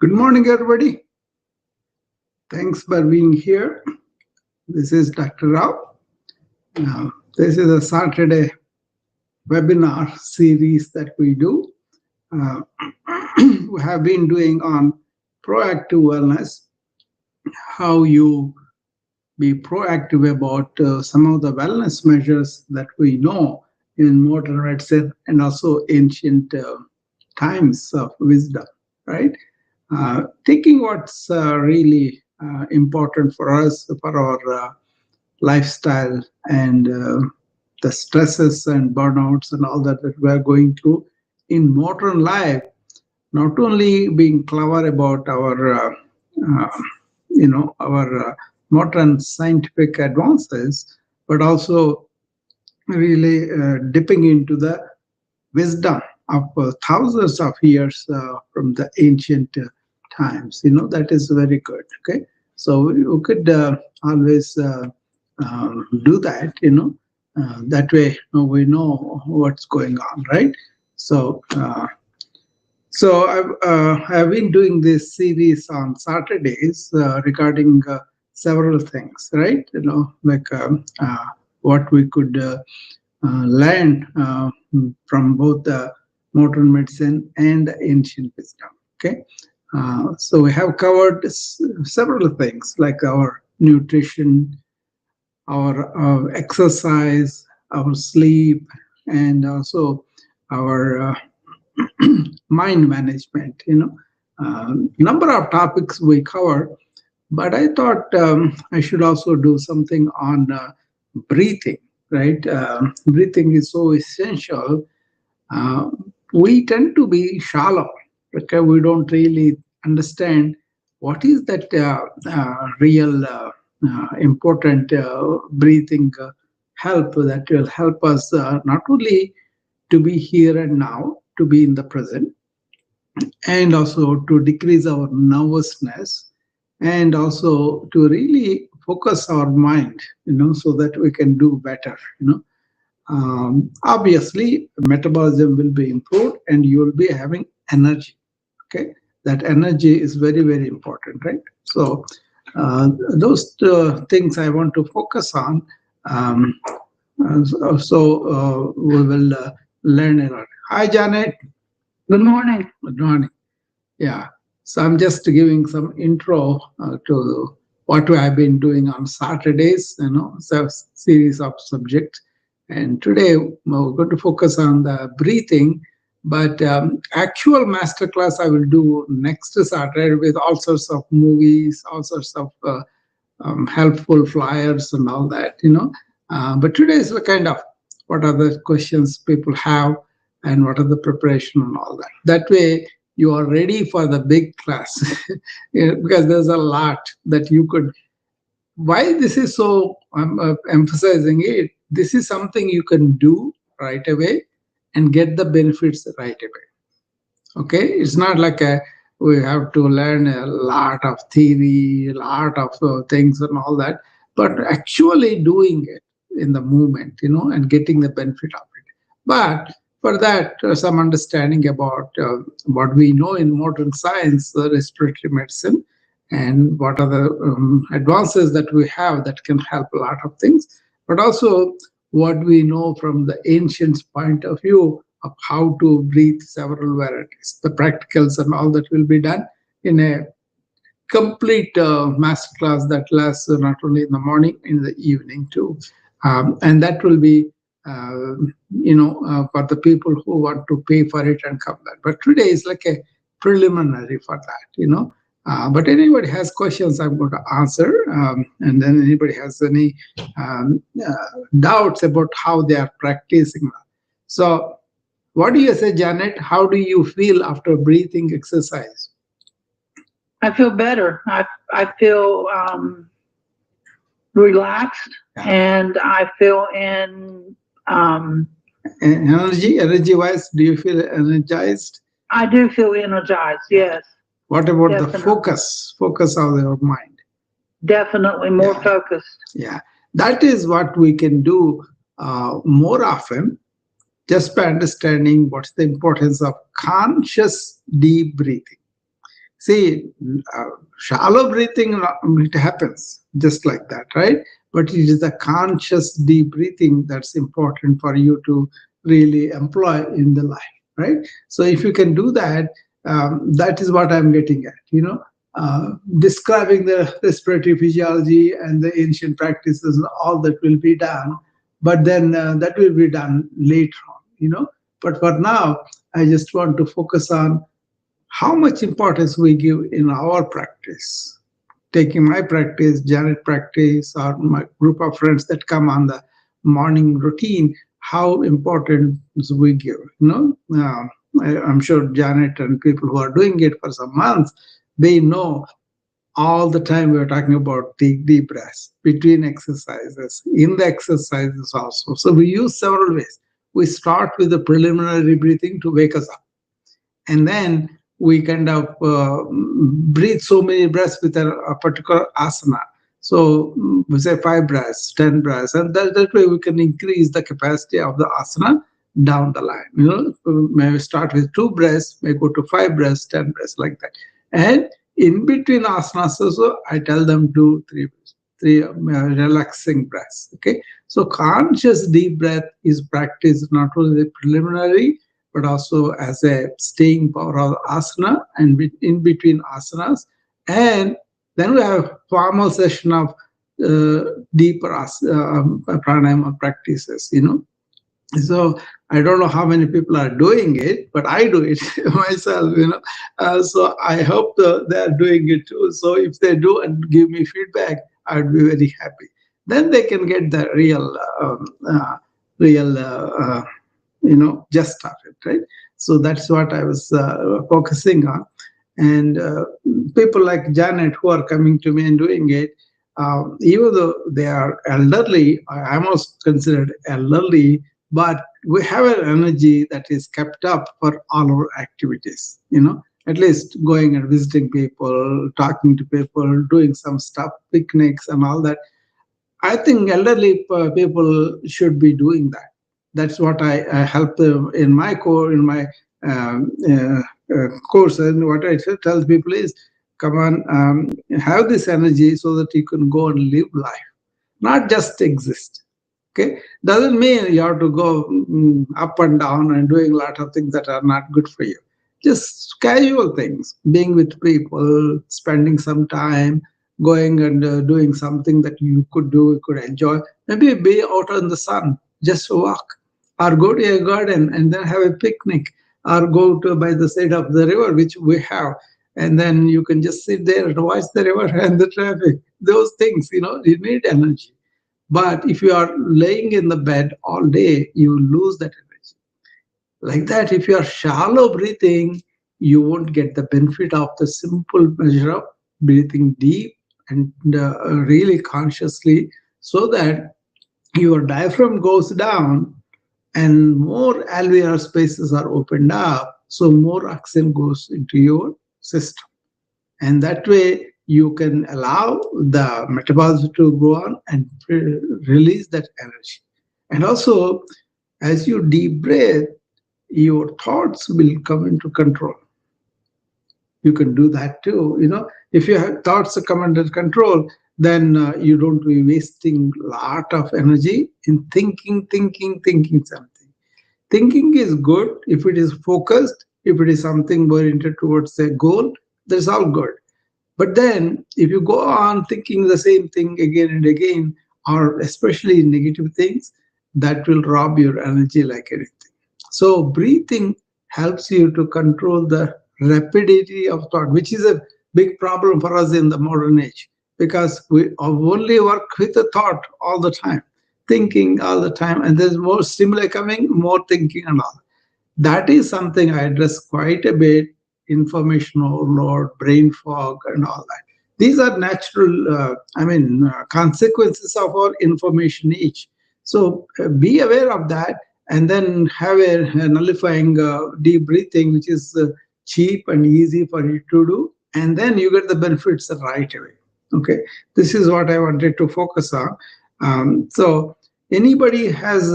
Good morning, everybody. Thanks for being here. This is Dr. Rao. This is a Saturday webinar series that we do. We have been doing on proactive wellness, how you be proactive about some of the wellness measures that we know in modern medicine and also ancient times of wisdom, right? Thinking what's really important for us, for our lifestyle and the stresses and burnouts and all that we are going through in modern life, not only being clever about our modern scientific advances, but also really dipping into the wisdom of thousands of years from the ancient times. That is very good. Okay, so you could always do that. That way we know what's going on, right? So I've been doing this series on Saturdays regarding several things, right? Like what we could learn from both the modern medicine and the ancient wisdom. Okay, so we have covered several things like our nutrition, our exercise, our sleep, and also our mind management. Number of topics we cover, but I thought I should also do something on breathing. Right, breathing is so essential. We tend to be shallow. Okay, we don't really understand what is that real important breathing help that will help us not only to be here and now, to be in the present, and also to decrease our nervousness, and also to really focus our mind, so that we can do better. Obviously, metabolism will be improved, and you will be having energy. Okay, that energy is very, very important, right? So those things I want to focus on. Um, so we will learn a lot. Hi, Janet. Good morning. Good morning. Yeah. So I'm just giving some intro to what we have been doing on Saturdays, so series of subjects. And today we're going to focus on the breathing, but actual masterclass I will do next Saturday with all sorts of movies, all sorts of helpful flyers and all that. But today is the kind of what are the questions people have and what are the preparation and all that. That way you are ready for the big class. Because there's a lot that you could. Why this is so, I'm emphasizing it, this is something you can do right away and get the benefits right away. Okay, it's not like we have to learn a lot of theory, a lot of things and all that, but actually doing it in the moment, and getting the benefit of it. But for that, some understanding about what we know in modern science, respiratory medicine, and what are the advances that we have that can help a lot of things, but also what we know from the ancients' point of view of how to breathe several varieties, the practicals and all that will be done in a complete master class that lasts not only in the morning, in the evening too. And that will be for the people who want to pay for it and come back. But today is like a preliminary for that. But anybody has questions, I'm going to answer. And then anybody has any doubts about how they are practicing that. So what do you say, Janet? How do you feel after breathing exercise? I feel better. I feel relaxed, and I feel in energy-wise. Do you feel energized? I do feel energized. Yes. What about definitely the focus of your mind? Definitely more focused. Yeah, that is what we can do more often, just by understanding what's the importance of conscious deep breathing. See, uh, shallow breathing, it happens just like that, right? But it is the conscious deep breathing that's important for you to really employ in the life, right? So if you can do that, that is what I'm getting at, describing the respiratory physiology and the ancient practices, all that will be done, but then that will be done later on. But for now, I just want to focus on how much importance we give in our practice. Taking my practice, Janet practice, or my group of friends that come on the morning routine, how important we give. I'm sure Janet and people who are doing it for some months, they know all the time we're talking about take deep breaths between exercises, in the exercises also. So we use several ways. We start with the preliminary breathing to wake us up, and then we kind of breathe so many breaths with a particular asana. So we say 5 breaths, 10 breaths, and that way we can increase the capacity of the asana down the line. May start with 2 breaths, may go to 5 breaths, 10 breaths, like that. And in between asanas also, I tell them do three relaxing breaths. Okay, so conscious deep breath is practiced not only preliminary but also as a staying power of asana and in between asanas. And then we have formal session of deeper pranayama practices. So I don't know how many people are doing it, but I do it myself. So I hope they are doing it too. So if they do and give me feedback, I'd be very happy. Then they can get the real gist of it, right? So that's what I was focusing on. And people like Janet who are coming to me and doing it, even though they are elderly, I almost considered elderly, but we have an energy that is kept up for all our activities. At least going and visiting people, talking to people, doing some stuff, picnics and all that. I think elderly people should be doing that. That's what I help them in my core, in my course. And what I tell people is, come on, have this energy so that you can go and live life, not just exist. Okay, doesn't mean you have to go up and down and doing a lot of things that are not good for you. Just casual things, being with people, spending some time, going and doing something that you could do, you could enjoy. Maybe be out in the sun, just walk, or go to a garden and then have a picnic, or go to by the side of the river, which we have, and then you can just sit there and watch the river and the traffic. Those things, you need energy. But if you are laying in the bed all day, you lose that energy. Like that, if you are shallow breathing, you won't get the benefit of the simple measure of breathing deep and really consciously, so that your diaphragm goes down and more alveolar spaces are opened up, so more oxygen goes into your system. And that way you can allow the metabolism to go on and release that energy. And also, as you deep breathe, your thoughts will come into control. You can do that too. If your thoughts come under control, then you don't be wasting a lot of energy in thinking something. Thinking is good if it is focused, if it is something oriented towards a goal, that's all good. But then, if you go on thinking the same thing again and again, or especially negative things, that will rob your energy like anything. So, breathing helps you to control the rapidity of thought, which is a big problem for us in the modern age, because we only work with the thought all the time, thinking all the time, and there's more stimuli coming, more thinking and all. That is something I address quite a bit: information overload, brain fog, and all that. These are natural, consequences of our information age. So be aware of that, and then have a nullifying deep breathing, which is cheap and easy for you to do, and then you get the benefits right away. Okay, this is what I wanted to focus on. So anybody has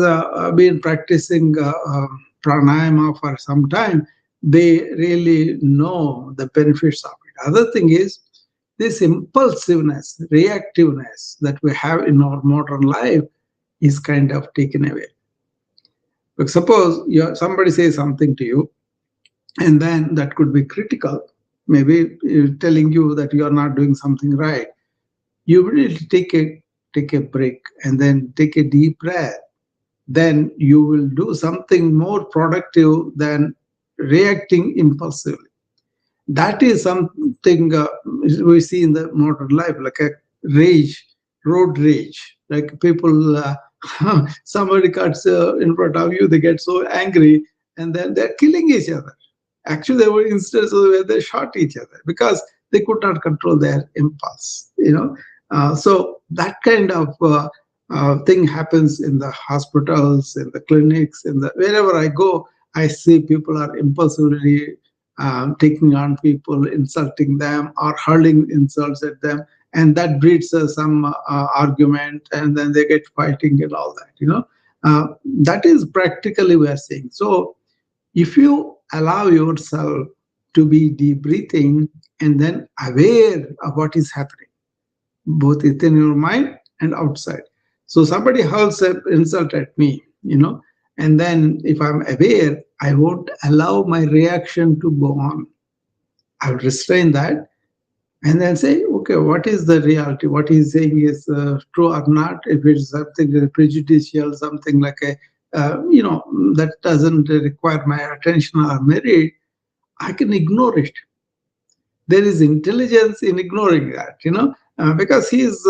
been practicing pranayama for some time, they really know the benefits of it. Other thing is this impulsiveness, reactiveness that we have in our modern life is kind of taken away. But suppose somebody says something to you, and then that could be critical, maybe telling you that you are not doing something right. You will take a break and then take a deep breath. Then you will do something more productive than reacting impulsively. That is something we see in the modern life, like a rage, road rage. Like people, somebody cuts in front of you, they get so angry, and then they're killing each other. Actually, there were instances where they shot each other because they could not control their impulse. So that kind of thing happens in the hospitals, in the clinics, in the wherever I go. I see people are impulsively taking on people, insulting them, or hurling insults at them, and that breeds some argument, and then they get fighting and all that. That is practically we are saying. So if you allow yourself to be deep breathing and then aware of what is happening, both within your mind and outside. So somebody hurls an insult at me, and then if I'm aware, I won't allow my reaction to go on. I'll restrain that and then say, okay, what is the reality? What he's saying is true or not? If it's something prejudicial, something like that doesn't require my attention or merit, I can ignore it. There is intelligence in ignoring that, because he's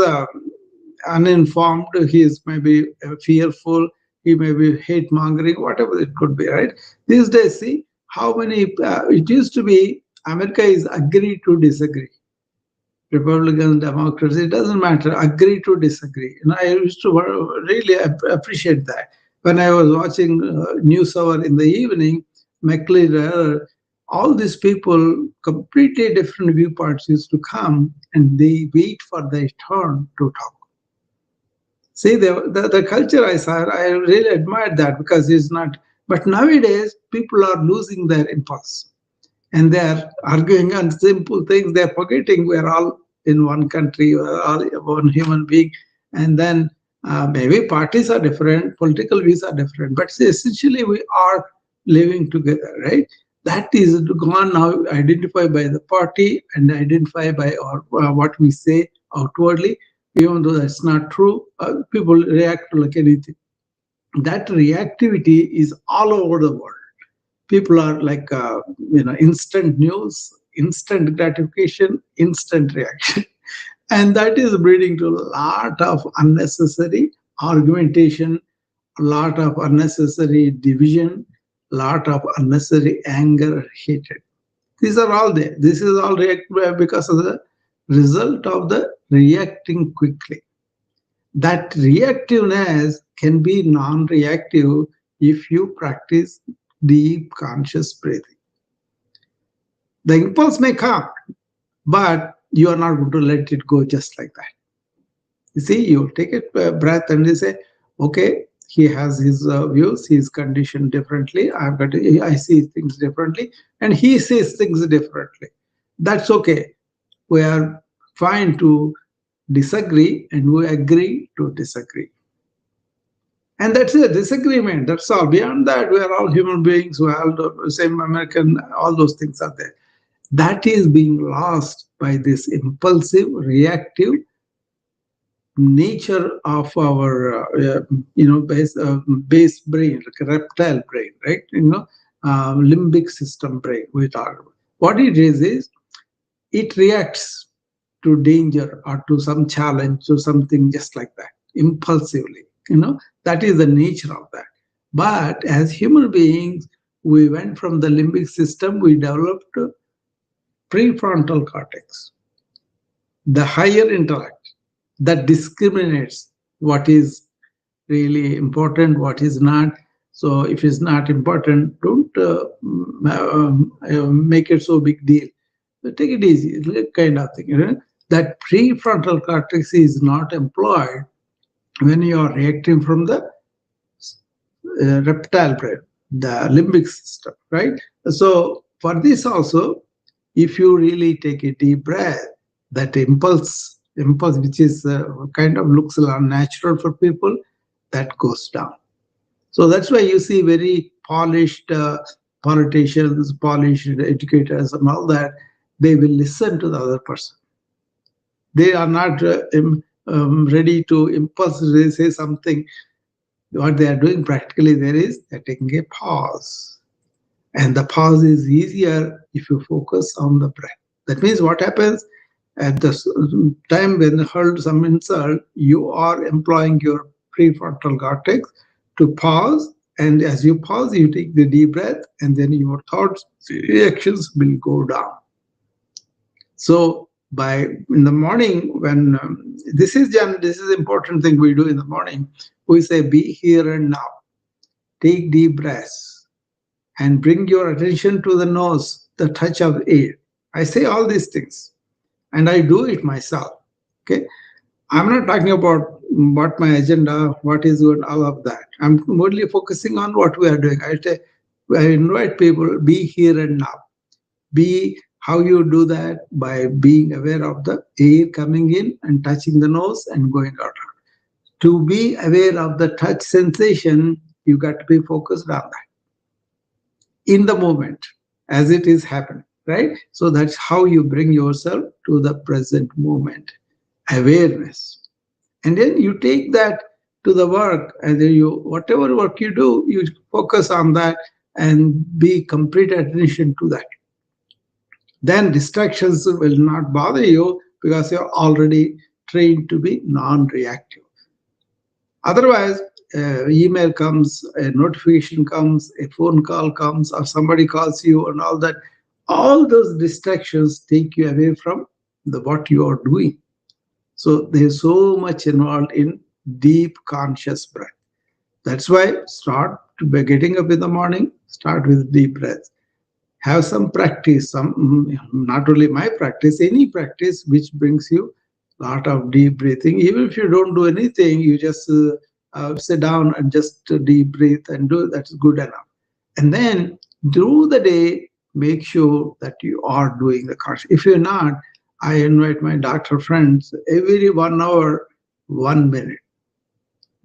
uninformed, he is maybe fearful, he may be hate mongering, whatever it could be, right? These days, see how many, it used to be America is agree to disagree. Republicans, Democrats, it doesn't matter, agree to disagree. And I used to really appreciate that. When I was watching News Hour in the evening, McLeod, all these people, completely different viewpoints used to come and they wait for their turn to talk. See, the culture I saw, I really admired that because it's not, but nowadays people are losing their impulse and they're arguing on simple things. They're forgetting we're all in one country, we're all one human being. And then maybe parties are different, political views are different, but essentially we are living together, right? That is gone now, identified by the party and identified by what we say outwardly, even though that's not true. People react like anything. That reactivity is all over the world. People are like instant news, instant gratification, instant reaction. And that is breeding to a lot of unnecessary argumentation, a lot of unnecessary division, a lot of unnecessary anger, hatred. These are all there. This is all because of the result of the reacting quickly. That reactiveness can be non-reactive if you practice deep conscious breathing. The impulse may come, but you are not going to let it go just like that. You see, you take a breath and you say, okay, he has his views, he is conditioned differently. I see things differently, and he sees things differently. That's okay. We are fine to disagree, and we agree to disagree. And that's a disagreement. That's all. Beyond that, we are all human beings. We are all the same American. All those things are there. That is being lost by this impulsive, reactive nature of our, base brain, like a reptile brain, right? Limbic system brain. We talk about. What it is it reacts to danger or to some challenge, to something just like that, impulsively. That is the nature of that. But as human beings, we went from the limbic system, we developed prefrontal cortex, the higher intellect that discriminates what is really important, what is not. So if it's not important, don't make it so big deal. Take it easy, kind of thing. That prefrontal cortex is not employed when you are reacting from the reptile brain, the limbic system, right? So for this also, If you really take a deep breath, that impulse which is kind of looks unnatural for people, that goes down. So that's why you see very polished politicians, polished educators, and all that. They will listen to the other person. They are not ready to impulsively say something. What they are doing practically there is they're taking a pause. And the pause is easier if you focus on the breath. That means what happens at the time when you heard some insult, you are employing your prefrontal cortex to pause. And as you pause, you take the deep breath, and then your thoughts, reactions will go down. So by in the morning, when this is important thing we do in the morning, we say be here and now. Take deep breaths and bring your attention to the nose, the touch of air. I say all these things and I do it myself. Okay. I'm not talking about what my agenda, what is good, all of that. I'm only focusing on what we are doing. I invite people, be here and now. Be how you do that by being aware of the air coming in and touching the nose and going out. To be aware of the touch sensation, you got to be focused on that in the moment as it is happening, right? So that's how you bring yourself to the present moment, awareness. And then you take that to the work, and then you, whatever work you do, you focus on that and be complete attention to that. Then distractions will not bother you because you're already trained to be non-reactive. Otherwise, email comes, a notification comes, a phone call comes, or somebody calls you, and all that. All those distractions take you away from the what you are doing. So there's so much involved in deep conscious breath. That's why start by getting up in the morning. Start with deep breath. Have some practice. Not only my practice, any practice which brings you a lot of deep breathing. Even if you don't do anything, you just sit down and just deep breathe and do that's good enough. And then through the day, make sure that you are doing the conscious. If you're not, I invite my doctor friends every 1 hour, 1 minute.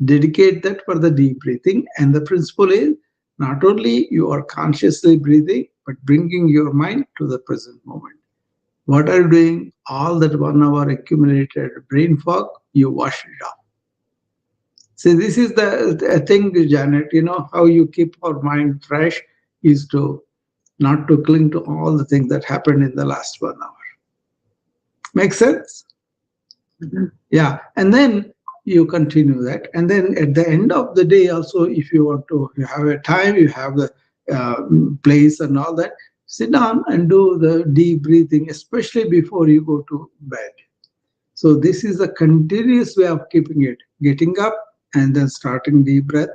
Dedicate that for the deep breathing. And the principle is not only you are consciously breathing, but bringing your mind to the present moment. What are you doing? All that 1 hour accumulated brain fog, you wash it off. See, this is the thing, Janet. You know how you keep our mind fresh is to not to cling to all the things that happened in the last 1 hour. Make sense? Mhm. Yeah. And then you continue that. And then at the end of the day, also, if you want to, you have a time, you have the uh, place and all that, sit down and do the deep breathing, especially before you go to bed. So this is a continuous way of keeping it, getting up and then starting deep breath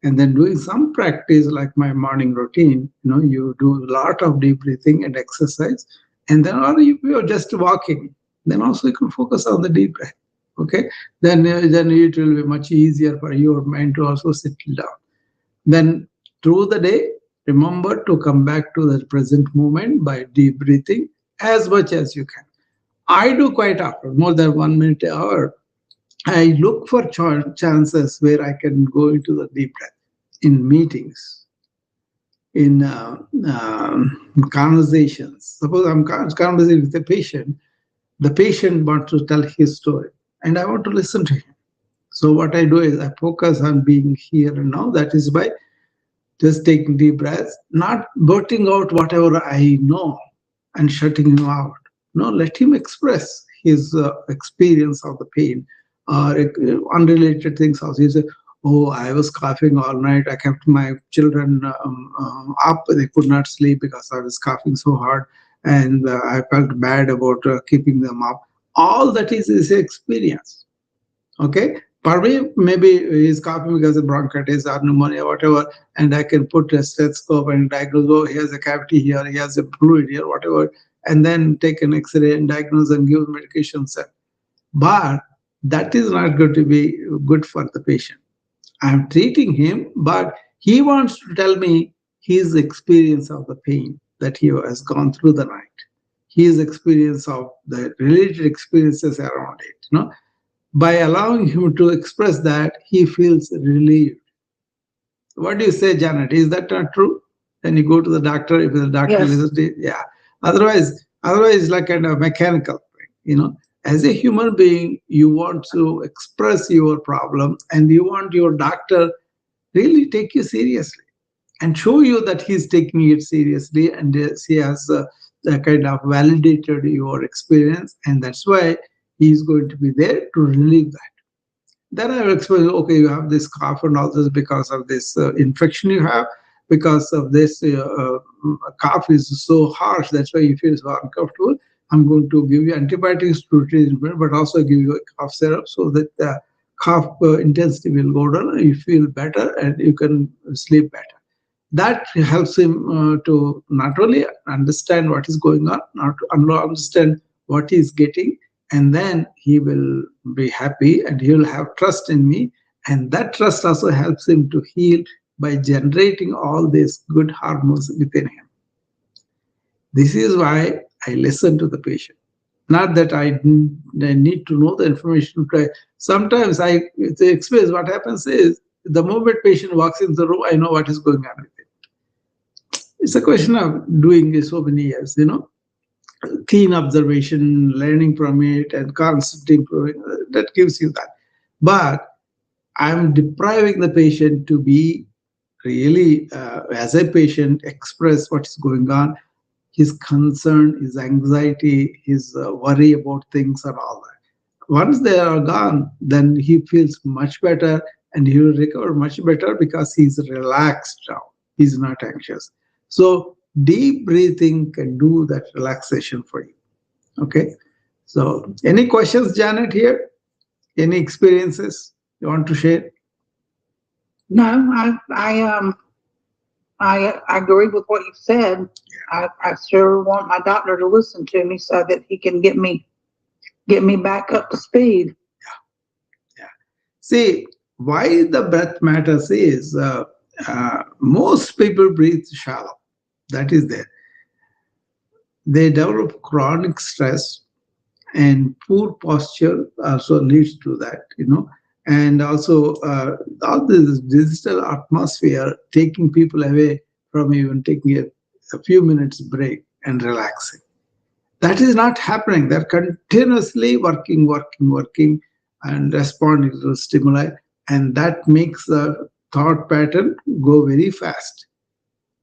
and then doing some practice like my morning routine. You do a lot of deep breathing and exercise, and then or if you're just walking, then also you can focus on the deep breath. Okay, then it will be much easier for your mind to also settle down. Then through the day, remember to come back to the present moment by deep breathing as much as you can. I do quite often, more than 1 minute an hour. I look for chances where I can go into the deep breath in meetings, in conversations. Suppose I'm conversing with a patient, the patient wants to tell his story, and I want to listen to him. So what I do is I focus on being here and now. That is by just taking deep breaths, not blurting out whatever I know and shutting him out. No, let him express his experience of the pain or unrelated things also. He said, "Oh, I was coughing all night. I kept my children up. They could not sleep because I was coughing so hard. And I felt bad about keeping them up." All that is his experience. Okay, probably maybe he's coughing because of bronchitis or pneumonia, whatever, and I can put a stethoscope and diagnose, oh, he has a cavity here, he has a fluid here, whatever, and then take an X-ray and diagnose and give medications. But that is not going to be good for the patient. I'm treating him, but he wants to tell me his experience of the pain that he has gone through the night. his experience of the related experiences around it. By allowing him to express that, he feels relieved. What do you say, Janet? Is that not true? Then you go to the doctor, if the doctor Yes. listens to it, yeah. Otherwise, like kind of mechanical thing. As a human being, you want to express your problem, and you want your doctor really take you seriously and show you that he's taking it seriously, and he has kind of validated your experience, and that's why he's going to be there to relieve that. Then I will explain, okay, you have this cough and all this because of this infection you have, because of this cough is so harsh, that's why you feel so uncomfortable. I'm going to give you antibiotics to treatment, but also give you a cough syrup so that the cough intensity will go down, and you feel better, and you can sleep better. That helps him to not only understand what is going on, not to understand what he is getting, and then he will be happy and he will have trust in me. And that trust also helps him to heal by generating all these good hormones within him. This is why I listen to the patient. Not that I need to know the information. Sometimes I experience what happens is the moment patient walks in the room, I know what is going on with it. It's a question of doing it so many years, keen observation, learning from it, and constant improving. That gives you that. But I'm depriving the patient to be really, as a patient, express what is going on, his concern, his anxiety, his worry about things, and all that. Once they are gone, then he feels much better, and he will recover much better because he's relaxed now. He's not anxious. So deep breathing can do that relaxation for you. Okay. So any questions, Janet, here? Any experiences you want to share? No, I agree with what you said. I sure want my doctor to listen to me so that he can get me back up to speed. Yeah. See, why the breath matters is most people breathe shallow. That is there. They develop chronic stress, and poor posture also leads to that, and also all this digital atmosphere taking people away from even taking a few minutes break and relaxing. That is not happening. They're continuously working, and responding to the stimuli, and that makes the thought pattern go very fast.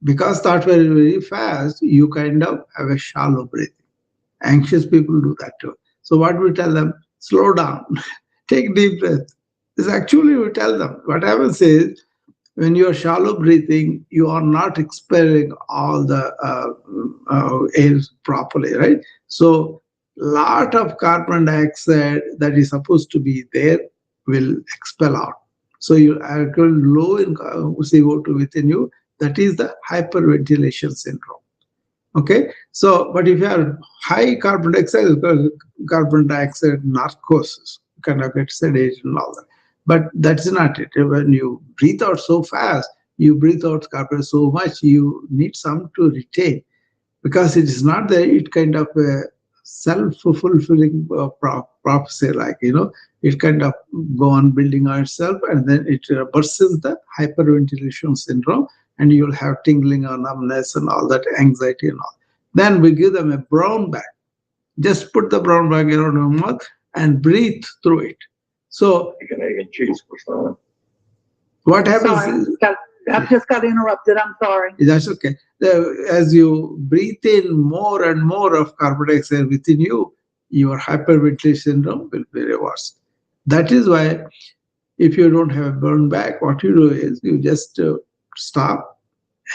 Because thought very fast, you kind of have a shallow breathing. Anxious people do that too. So what we tell them, slow down, take deep breath. This actually we tell them. What happens is when you are shallow breathing, you are not expelling all the air properly, right? So lot of carbon dioxide that is supposed to be there will expel out. So you are low in CO2 within you. That is the hyperventilation syndrome. Okay, so but if you have high carbon dioxide, carbon dioxide narcosis, you kind of get sedated and all that. But that's not it. When you breathe out so fast, you breathe out carbon so much, you need some to retain, because it is not there. It kind of a self-fulfilling prophecy, like it kind of go on building on itself, and then it worsens the hyperventilation syndrome, and you'll have tingling or numbness and all that, anxiety and all. Then we give them a brown bag. Just put the brown bag around your mouth and breathe through it. So what happens Sorry, is, I just got interrupted. I'm sorry. that's okay. As you breathe in more and more of carbon dioxide within you, your hyperventilation syndrome will be reversed. That is why if you don't have a burn back, what you do is you just stop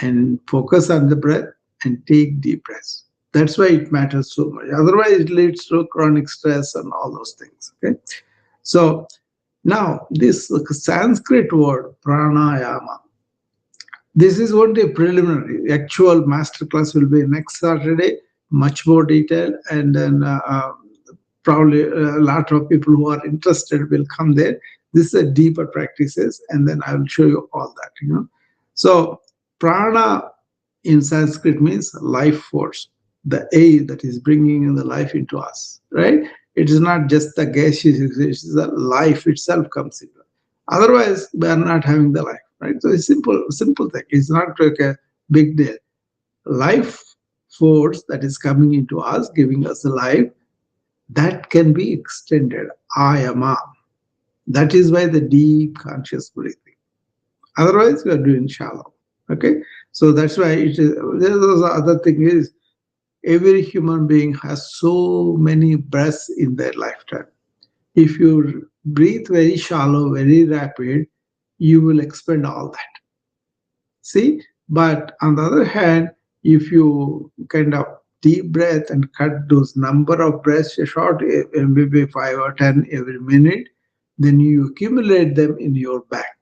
and focus on the breath and take deep breaths. That's why it matters so much. Otherwise, it leads to chronic stress and all those things. Okay. So now this Sanskrit word pranayama, this is only a preliminary. Actual masterclass will be next Saturday, much more detail, and then probably a lot of people who are interested will come there. This is a deeper practices, and then I will show you all that. So prana in Sanskrit means life force. the air that is bringing the life into us, right? It is not just the gaseous, it's the life itself comes into. Otherwise, we are not having the life, right? So it's simple thing. It's not like a big deal. Life force that is coming into us, giving us the life, that can be extended. I am a. That is why the deep conscious breathing. Otherwise, we are doing shallow. Okay, so that's why it is. There's also other thing is every human being has so many breaths in their lifetime. If you breathe very shallow, very rapid, you will expend all that. See, but on the other hand, if you kind of deep breath and cut those number of breaths short, maybe 5 or 10 every minute, then you accumulate them in your back.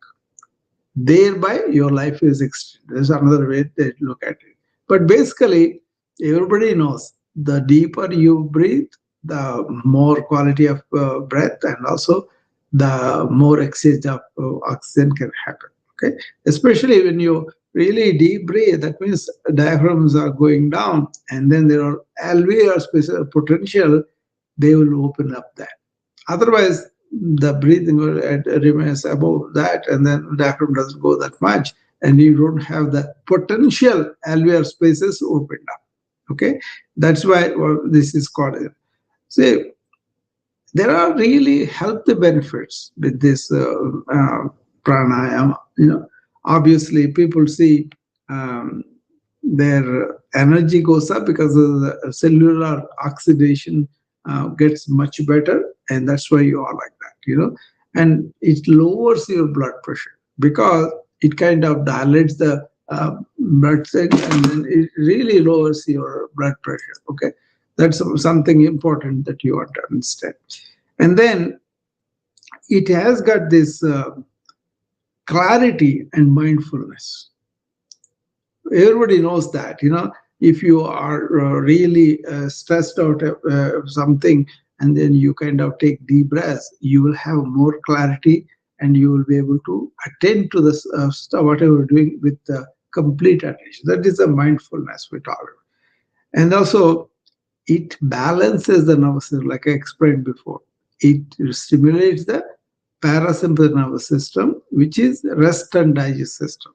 Thereby, your life is extended. There's another way to look at it. But basically, everybody knows the deeper you breathe, the more quality of breath, and also the more exchange of oxygen can happen. Okay, especially when you really deep breathe, that means diaphragms are going down, and then there are alveolar spaces potential. They will open up that. Otherwise, the breathing remains above that, and then diaphragm doesn't go that much, and you don't have the potential alveolar spaces opened up. Okay, that's why this is called. See, there are really health benefits with this pranayama. Obviously, people see um, their energy goes up because of the cellular oxidation gets much better, and that's why you are like that. And it lowers your blood pressure because it kind of dilates the blood cells, and then it really lowers your blood pressure. Okay, that's something important that you want to understand. And then it has got this clarity and mindfulness. Everybody knows that. If you are really stressed out of something, and then you kind of take deep breaths, you will have more clarity, and you will be able to attend to the stuff whatever you're doing with complete attention. That is the mindfulness we talk about. And also, it balances the nervous system, like I explained before. It stimulates the parasympathetic nervous system, which is rest and digest system.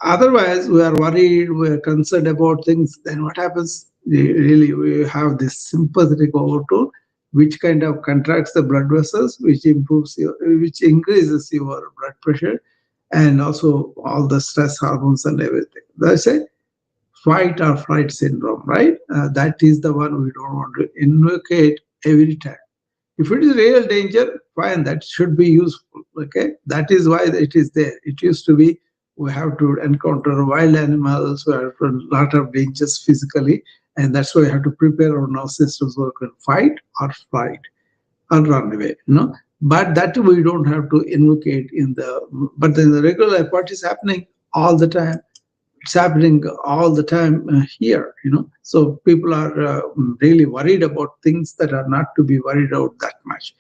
Otherwise, we are worried, we are concerned about things. Then what happens? Really, we have this sympathetic overtone, which kind of contracts the blood vessels, which increases your blood pressure, and also all the stress hormones and everything. That's a fight or flight syndrome, right? That is the one we don't want to invocate every time. If it is real danger, fine, that should be useful. Okay, that is why it is there. It used to be we have to encounter wild animals, we have a lot of dangers physically, and that's why we have to prepare our nervous systems work and fight or flight or run away. But that we don't have to invocate in the. But in the regular life, what is happening all the time? It's happening all the time here. So people are really worried about things that are not to be worried about that much.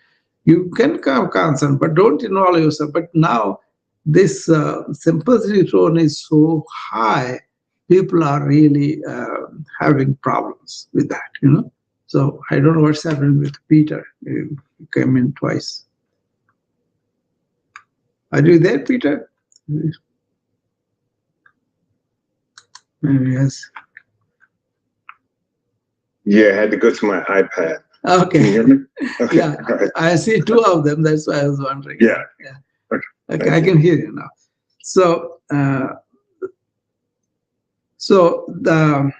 You can have concern, but don't involve yourself. But now this sympathy tone is so high, people are really having problems with that. So I don't know what's happening with Peter. He came in twice. Are you there, Peter? Maybe yes. Yeah, I had to go to my iPad. Can you Okay. hear me? Okay. Yeah, All right. I see two of them. That's why I was wondering. Yeah. Yeah. Okay. Okay, Thank I you. can hear you now. So, the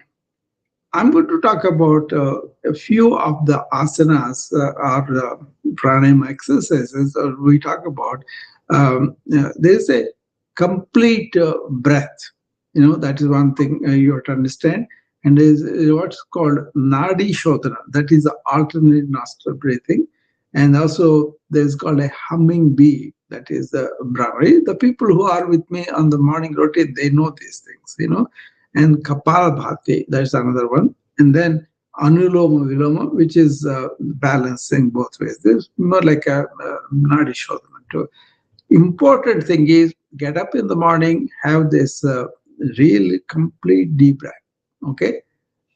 I'm going to talk about a few of the asanas or pranayama exercises we talk about. There's a complete breath. That is one thing you have to understand. And there's what's called nadi shodhana. That is the alternate nostril breathing. And also there's called a humming bee. That is the Brahmari. The people who are with me on the morning routine, they know these things. And Kapalabhati, that's another one. And then Anuloma Viloma, which is balancing both ways. This is more like a Nadi Shodhana too. Important thing is get up in the morning, have this real complete deep breath. Okay.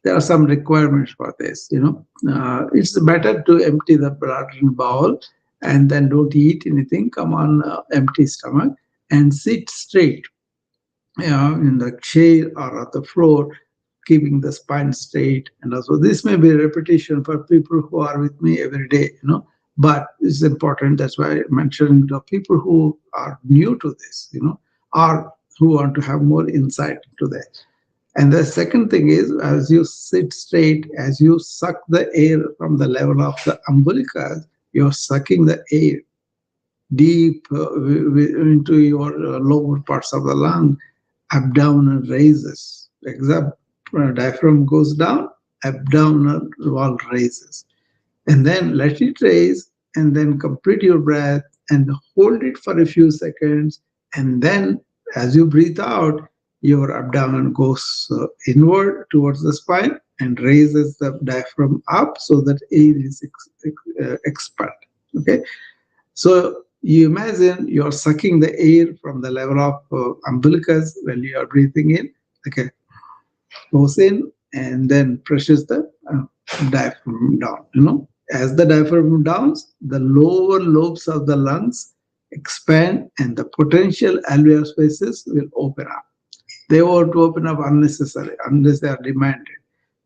There are some requirements for this. It's better to empty the bladder in bowl and then don't eat anything. Come on, empty stomach and sit straight, in the chair or at the floor, keeping the spine straight. And also, this may be a repetition for people who are with me every day, but it's important. That's why I mentioned the people who are new to this, or who want to have more insight into that. And the second thing is, as you sit straight, as you suck the air from the level of the umbilicus, you're sucking the air deep into your lower parts of the lung. Abdominal raises. Except diaphragm goes down, abdominal wall raises. And then let it raise, and then complete your breath and hold it for a few seconds. And then as you breathe out, your abdomen goes inward towards the spine and raises the diaphragm up so that air is expelled. Okay. So you imagine you're sucking the air from the level of umbilicus when you are breathing in. Okay, goes in and then presses the diaphragm down. As the diaphragm downs, the lower lobes of the lungs expand and the potential alveolar spaces will open up. They won't open up unnecessarily unless they are demanded.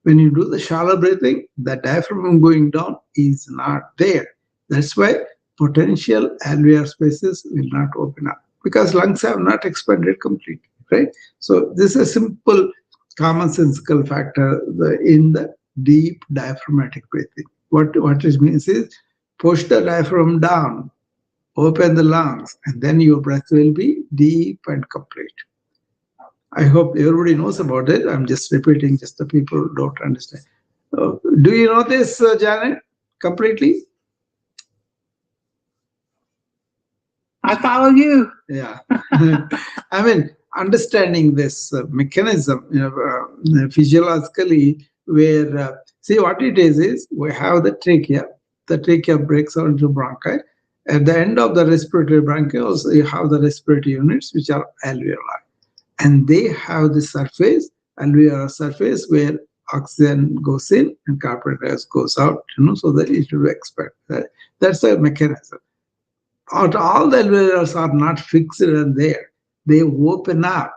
When you do the shallow breathing, the diaphragm going down is not there. That's why potential alveolar spaces will not open up because lungs have not expanded completely, right? So this is a simple commonsensical factor in the deep diaphragmatic breathing. What it means is push the diaphragm down, open the lungs, and then your breath will be deep and complete. I hope everybody knows about it. I'm just repeating, just the people who don't understand. Do you know this, Janet, completely? I follow you. Yeah. I mean, understanding this mechanism, physiologically, where, see what it is we have the trachea. The trachea breaks out into bronchi. At the end of the respiratory bronchioles, you have the respiratory units, which are alveoli. And they have the surface, alveolar surface, where oxygen goes in and carbon dioxide goes out, so that it will expand. That's the mechanism. All the alveolars are not fixed and there. They open up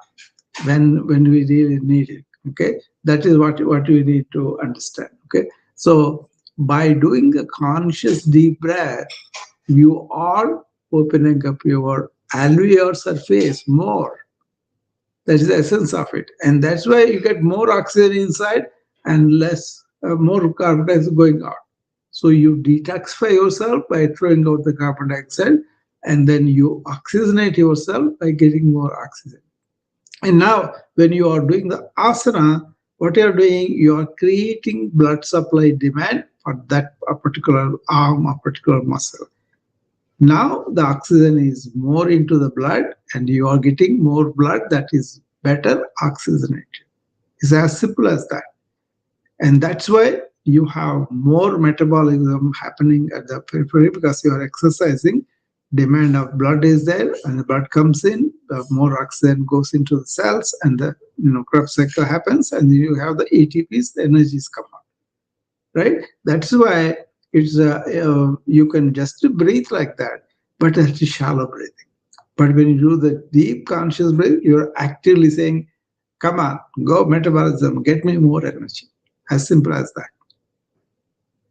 when we really need it. Okay, that is what we need to understand. Okay, so by doing a conscious deep breath, you are opening up your alveolar surface more. That is the essence of it, and that's why you get more oxygen inside and less, more carbon dioxide going out. So you detoxify yourself by throwing out the carbon dioxide, and then you oxygenate yourself by getting more oxygen. And now, when you are doing the asana, what you are doing, you are creating blood supply demand for that particular arm or particular muscle. Now the oxygen is more into the blood and you are getting more blood that is better oxygenated. It's as simple as that. And that's why you have more metabolism happening at the periphery because you are exercising. Demand of blood is there and the blood comes in, the more oxygen goes into the cells and the Krebs cycle happens and you have the ATPs, the energies come out. Right? That's why it's you can just breathe like that, but it's shallow breathing. But when you do the deep conscious breath, you're actively saying, come on, go metabolism, get me more energy. As simple as that.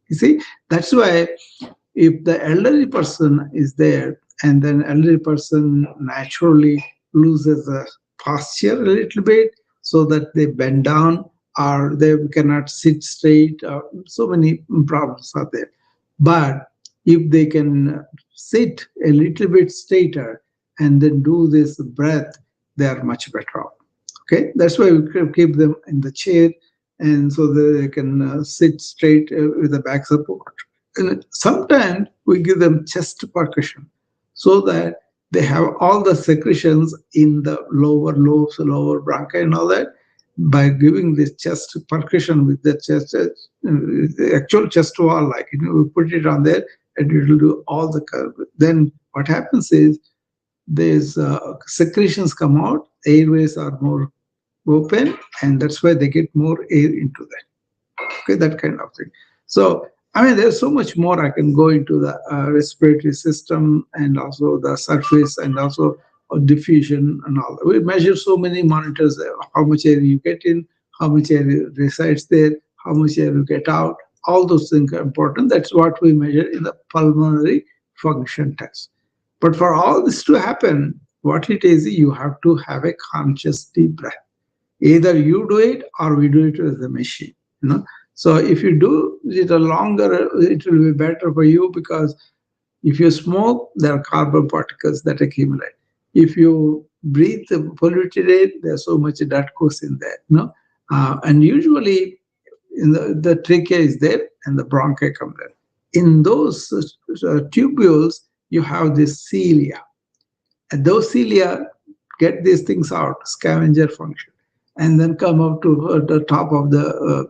You see, that's why if the elderly person is there and then elderly person naturally loses the posture a little bit so that they bend down or they cannot sit straight, so many problems are there. But if they can sit a little bit straighter and then do this breath, they are much better off. Okay, that's why we keep them in the chair and so they can sit straight with the back support. And sometimes we give them chest percussion so that they have all the secretions in the lower lobes, lower bronchi and all that. By giving this chest percussion with the chest, the actual chest wall, like, we put it on there and it will do all the curve. Then what happens is these secretions come out, airways are more open, and that's why they get more air into that. Okay, that kind of thing. So, I mean, there's so much more I can go into the respiratory system and also the surface and also diffusion and all that. We measure so many monitors, how much air you get in, how much air resides there, how much air you get out. All those things are important. That's what we measure in the pulmonary function test. But for all this to happen, what it is, you have to have a conscious deep breath. Either you do it or we do it with the machine. You know. So if you do it a longer, it will be better for you because if you smoke, there are carbon particles that accumulate. If you breathe the polluted air, there's so much that goes in there. You know? And usually in the trachea is there and the bronchi come there. In those tubules, you have this cilia. And those cilia get these things out, scavenger function, and then come up to the top of the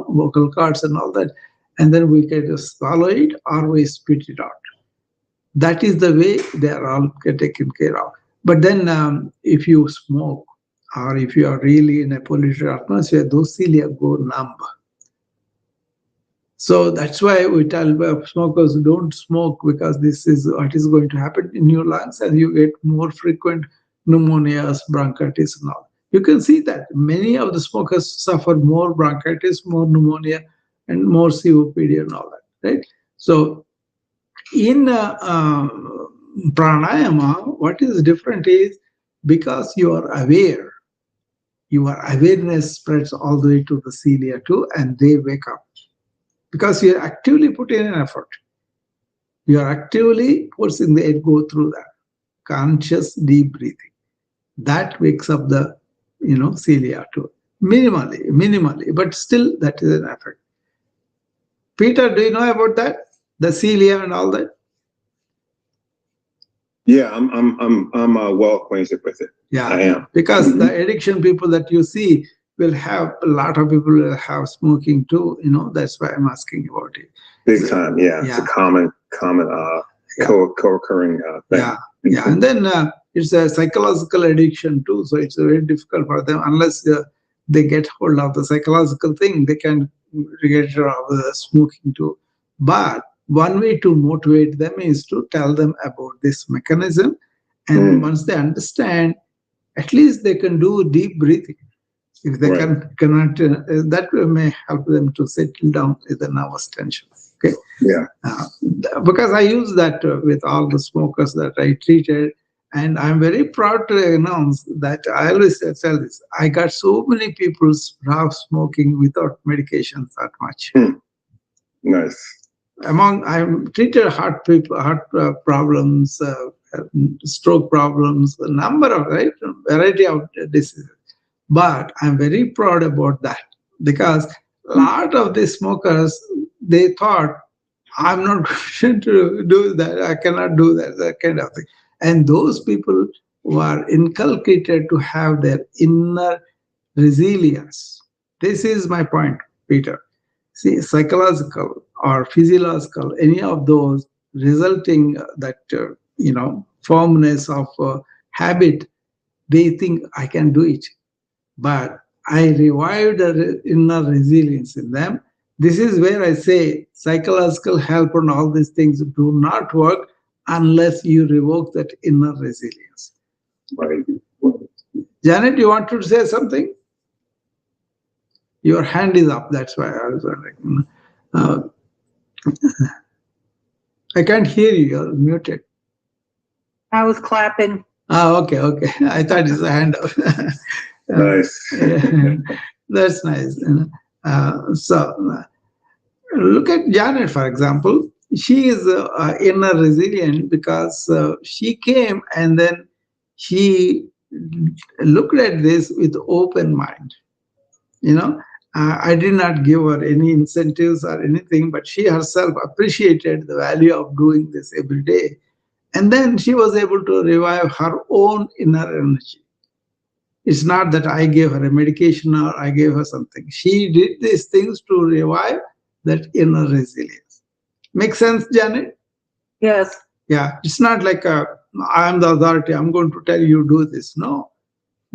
vocal cords and all that, and then we can just swallow it or we spit it out. That is the way they are all get taken care of. But then if you smoke or if you are really in a polluted atmosphere, those cilia go numb. So that's why we tell smokers don't smoke because this is what is going to happen in your lungs and you get more frequent pneumonias, bronchitis and all. You can see that many of the smokers suffer more bronchitis, more pneumonia and more COPD and all that, right? So in pranayama, what is different is because you are aware, your awareness spreads all the way to the cilia too and they wake up. Because you are actively putting in an effort. You are actively forcing the air go through that. Conscious deep breathing. That wakes up the, cilia too. Minimally, but still that is an effort. Peter, do you know about that? The cilia and all that? Yeah, I'm well acquainted with it. Yeah, I am. Because the addiction people that you see will have, a lot of people will have smoking too, that's why I'm asking about it. Big time, yeah. It's a common co-occurring thing. Yeah. And then it's a psychological addiction too, so it's very difficult for them unless they get hold of the psychological thing, they can get rid of the smoking too. But one way to motivate them is to tell them about this mechanism, and once they understand, at least they can do deep breathing. If they cannot, that may help them to settle down with the nervous tension. Okay. Yeah. Because I use that with all the smokers that I treated, and I'm very proud to announce that I always tell this. I got so many people stop smoking without medications that much. Nice. I've treated heart problems, stroke problems, a number of variety of diseases. But I'm very proud about that because a lot of the smokers, they thought, I'm not going to do that. I cannot do that kind of thing. And those people were inculcated to have their inner resilience. This is my point, Peter. See, psychological or physiological, any of those resulting that, firmness of habit, they think I can do it. But I revived the inner resilience in them. This is where I say psychological help and all these things do not work unless you revoke that inner resilience. Right. Janet, you want to say something? Your hand is up, that's why I was wondering. I can't hear you, you're muted. I was clapping. Okay. I thought it's a hand up. Nice. That's nice. So look at Janet, for example. She is inner resilient because she came and then she looked at this with open mind. I did not give her any incentives or anything, but she herself appreciated the value of doing this every day. And then she was able to revive her own inner energy. It's not that I gave her a medication or I gave her something. She did these things to revive that inner resilience. Make sense, Janet? Yes. Yeah. It's not like I am the authority. I'm going to tell you do this. No.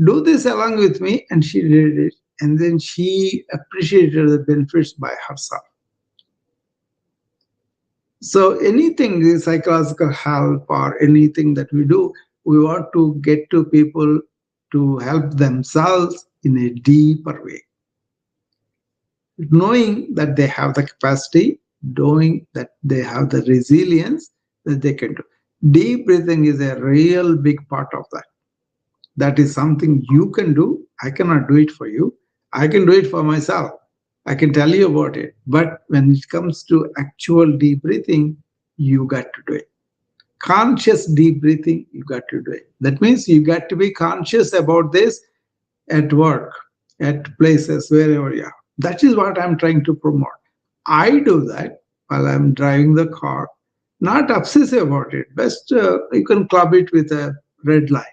Do this along with me. And she did it. and then she appreciated the benefits by herself. So anything, the psychological help or anything that we do, we want to get to people to help themselves in a deeper way, knowing that they have the capacity, knowing that they have the resilience that they can do. Deep breathing is a real big part of that. That is something you can do. I cannot do it for you. I can do it for myself. I can tell you about it. But when it comes to actual deep breathing, you got to do it. Conscious deep breathing, you got to do it. That means you got to be conscious about this at work, at places, wherever you are. That is what I'm trying to promote. I do that while I'm driving the car, not obsessive about it. Best you can club it with a red light.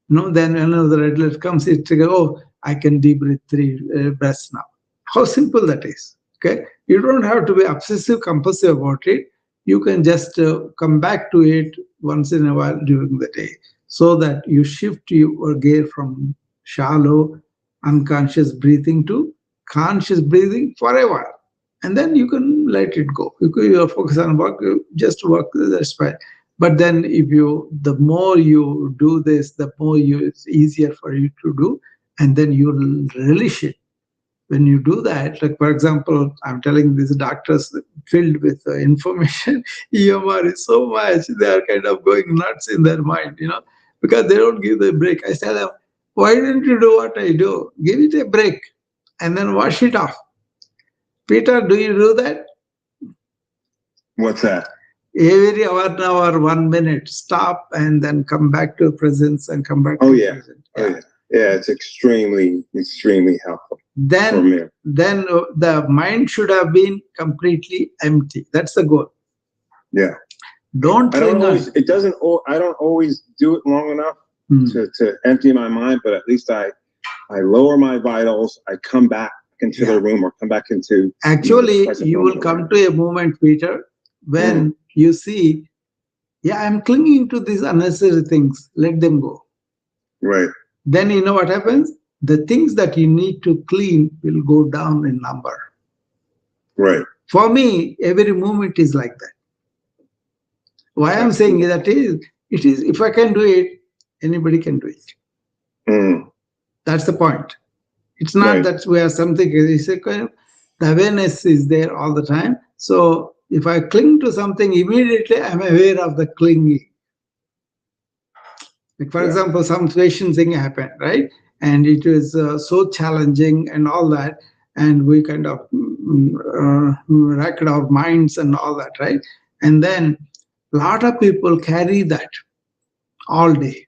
No, then when the red light comes, it trigger, oh, I can deep breathe three breaths now. How simple that is. Okay. You don't have to be obsessive compulsive about it. You can just come back to it once in a while during the day so that you shift your gear from shallow, unconscious breathing to conscious breathing for a while. And then you can let it go. You focus on work, you just work, that's fine. But then if you, the more you do this, the more you, it's easier for you to do, and then you'll relish it. When you do that, like for example, I'm telling these doctors filled with information, EMR is so much, they are kind of going nuts in their mind, because they don't give the break. I tell them, why don't you do what I do? Give it a break and then wash it off. Peter, do you do that? What's that? Every hour, 1 minute, stop and then come back to presence and come back Oh to yeah. present. Oh yeah. Yeah, it's extremely helpful for Then, me. the mind should have been completely empty. That's the goal. Yeah. Don't I don't cling on. always. It doesn't. I don't always do it long enough Hmm. to empty my mind. But at least I lower my vitals. I come back into the room or come back into. Actually, present you will moment. come to a moment, Peter, when you see, yeah, I'm clinging to these unnecessary things. Let them go. Right. Then you know what happens? The things that you need to clean will go down in number. Right. For me, every moment is like that. Why I'm saying that is, it is, if I can do it, anybody can do it. Mm. That's the point. It's not Right. that we are something, it's a kind of, the awareness is there all the time. So if I cling to something, immediately I'm aware of the clinging. Like for example, some situation thing happened, right? And it was so challenging and all that. And we kind of racked our minds and all that, right? And then a lot of people carry that all day.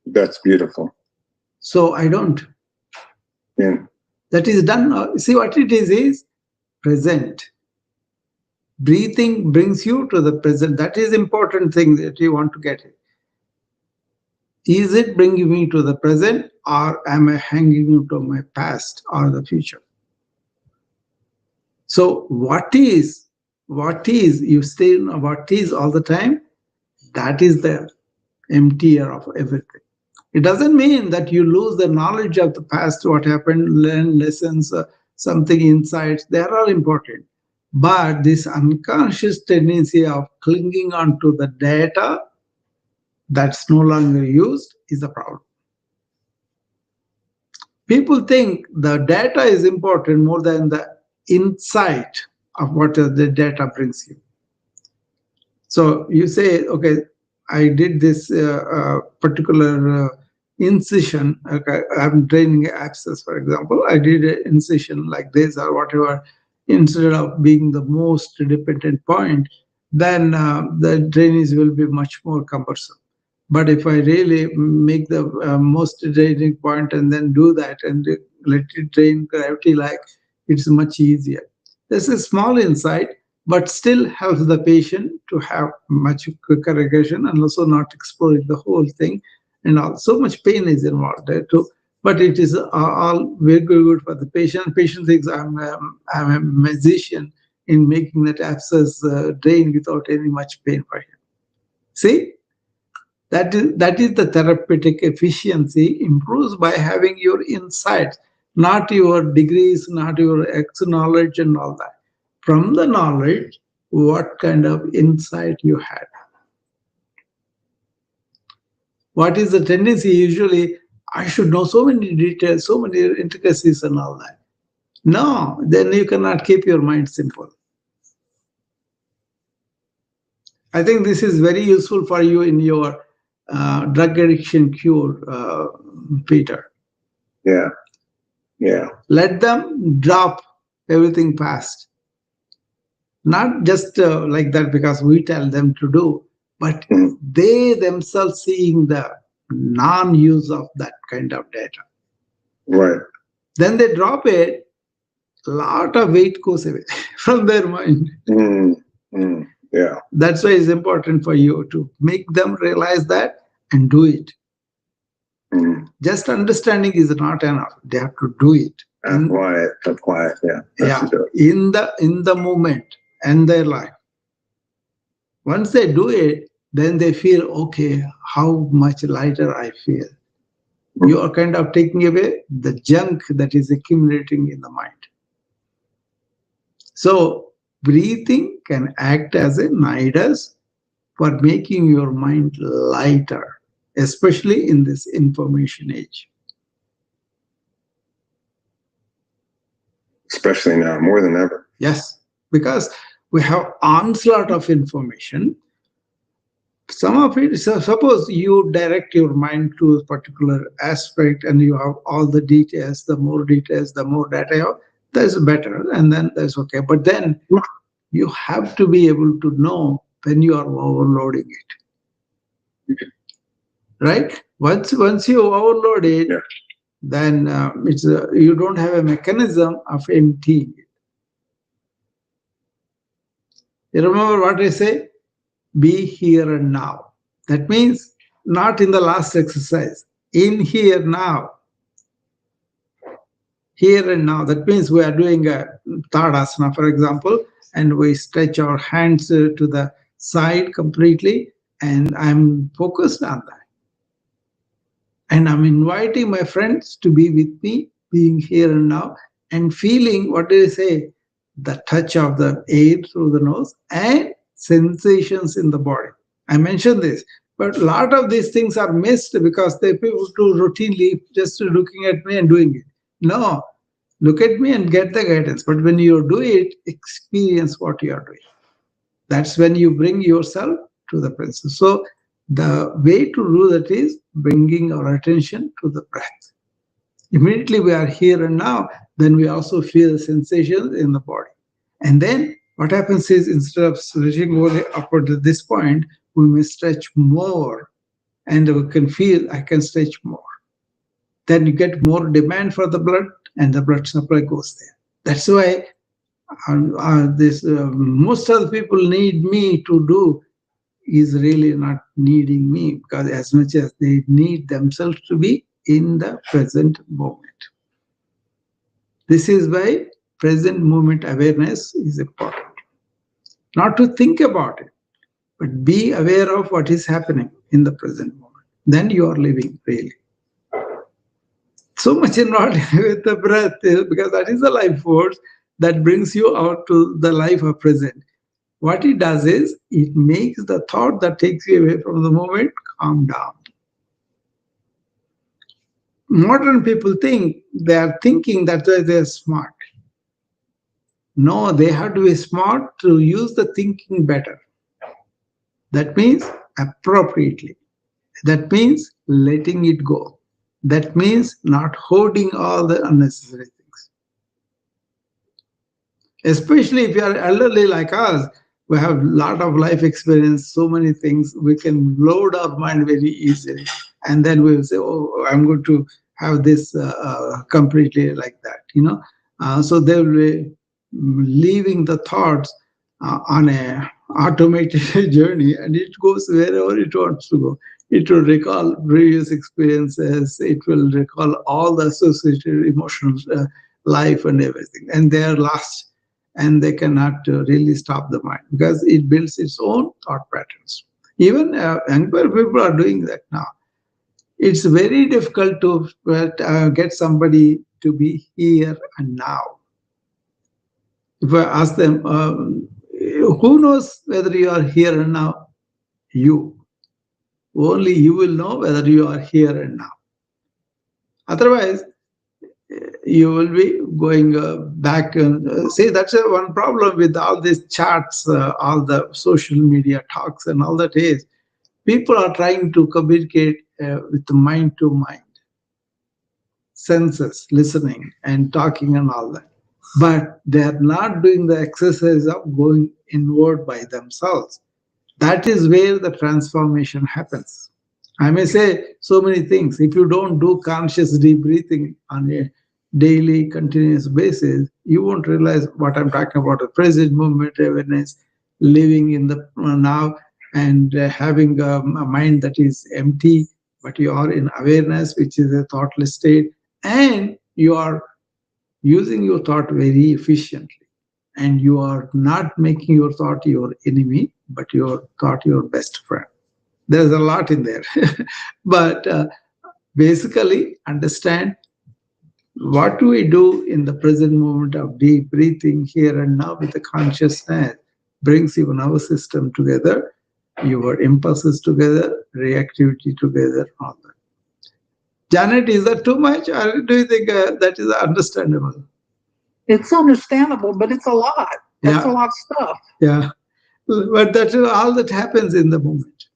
That's beautiful. So I don't. Yeah. That is done. See what it is present. Breathing brings you to the present. That is important thing that you want to get it. Is it bringing me to the present, or am I hanging to my past or the future? So what is you stay in what is all the time? That is the emptier of everything. It doesn't mean that you lose the knowledge of the past, what happened, learn lessons, something insights. They are all important. But this unconscious tendency of clinging on to the data that's no longer used is the problem. People think the data is important more than the insight of what the data brings you. So you say, okay, I did this particular incision. Okay, I'm training abscess, for example. I did an incision like this or whatever. Instead of being the most dependent point, then the drainage will be much more cumbersome. But if I really make the most draining point and then do that and let it drain gravity like, it's much easier. This is small insight, but still helps the patient to have much quicker regression and also not exploring the whole thing. And all so much pain is involved there too. But it is all very good for the patient. Patient thinks I'm a magician in making that abscess drain without any much pain for him. See, that is the therapeutic efficiency improves by having your insights. not your degrees, not your ex knowledge and all that. From the knowledge, what kind of insight you had. What is the tendency? Usually, I should know so many details, so many intricacies and all that. No, then you cannot keep your mind simple. I think this is very useful for you in your drug addiction cure, Peter. Yeah. Yeah. Let them drop everything past. Not just like that because we tell them to do, but Mhm. they themselves seeing the non-use of that kind of data. Right. Then they drop it, a lot of weight goes away from their mind. Mm. Mm. Yeah. That's why it's important for you to make them realize that and do it. Mm. Just understanding is not enough. They have to do it. Apply it. Yeah. Yeah, Do it. in the moment and their life. Once they do it, then they feel, okay, how much lighter I feel. You are kind of taking away the junk that is accumulating in the mind. So breathing can act as a nidus for making your mind lighter, especially in this information age. Especially now, more than ever. Yes, because we have onslaught of information. Some of it, so suppose you direct your mind to a particular aspect and you have all the details, the more details, the more data you have, that's better, and then that's okay. But then you have to be able to know when you are overloading it, right? Once you overload it, Yeah. then you don't have a mechanism of emptying it. You remember what I say? Be here and now. That means not in the last exercise, in here now. Here and now. That means we are doing a Tadasana, for example, and we stretch our hands to the side completely, and I'm focused on that. And I'm inviting my friends to be with me, being here and now, and feeling, what do you say, the touch of the air through the nose and sensations in the body. I mentioned this, but a lot of these things are missed because they people do routinely just looking at me and doing it. No, look at me and get the guidance. But when you do it, experience what you are doing. That's when you bring yourself to the present. So the way to do that is bringing our attention to the breath. Immediately we are here and now, then we also feel the sensations in the body. And then what happens is instead of stretching only upward to this point, we may stretch more and we can feel I can stretch more. Then you get more demand for the blood and the blood supply goes there. That's why most of the people need me to do is really not needing me, because as much as they need themselves to be in the present moment. This is why present moment awareness is important. Not to think about it, but be aware of what is happening in the present moment. Then you are living really. So much involved with the breath because that is the life force that brings you out to the life of present. What it does is it makes the thought that takes you away from the moment calm down. Modern people think they are thinking that they're smart. No, they have to be smart to use the thinking better. That means appropriately. That means letting it go. That means not holding all the unnecessary things. Especially if you are elderly like us, we have a lot of life experience, so many things, we can load our mind very easily. And then we will say, oh, I'm going to have this completely like that, So they will be leaving the thoughts on a automated journey, and it goes wherever it wants to go. It will recall previous experiences, it will recall all the associated emotions, life and everything, and they are lost, and they cannot really stop the mind because it builds its own thought patterns. Even younger people are doing that now. It's very difficult to get somebody to be here and now. If I ask them, who knows whether you are here and now? You. Only you will know whether you are here and now. Otherwise, you will be going back and see that's one problem with all these chats, all the social media talks and all that is people are trying to communicate with the mind to mind, senses, listening and talking and all that. But they are not doing the exercise of going inward by themselves. That is where the transformation happens. I may say so many things. If you don't do conscious deep breathing on a daily, continuous basis, you won't realize what I'm talking about the present moment awareness, living in the now, and having a mind that is empty, but you are in awareness, which is a thoughtless state, and you are using your thought very efficiently. And you are not making your thought your enemy, but your thought your best friend. There's a lot in there. But basically, understand what do we do in the present moment of deep breathing here and now with the consciousness brings your nervous system together, your impulses together, reactivity together, all that. Janet, is that too much, or do you think that is understandable? It's understandable, but it's a lot. That's a Yeah, lot of stuff. yeah. But that's all that happens in the moment.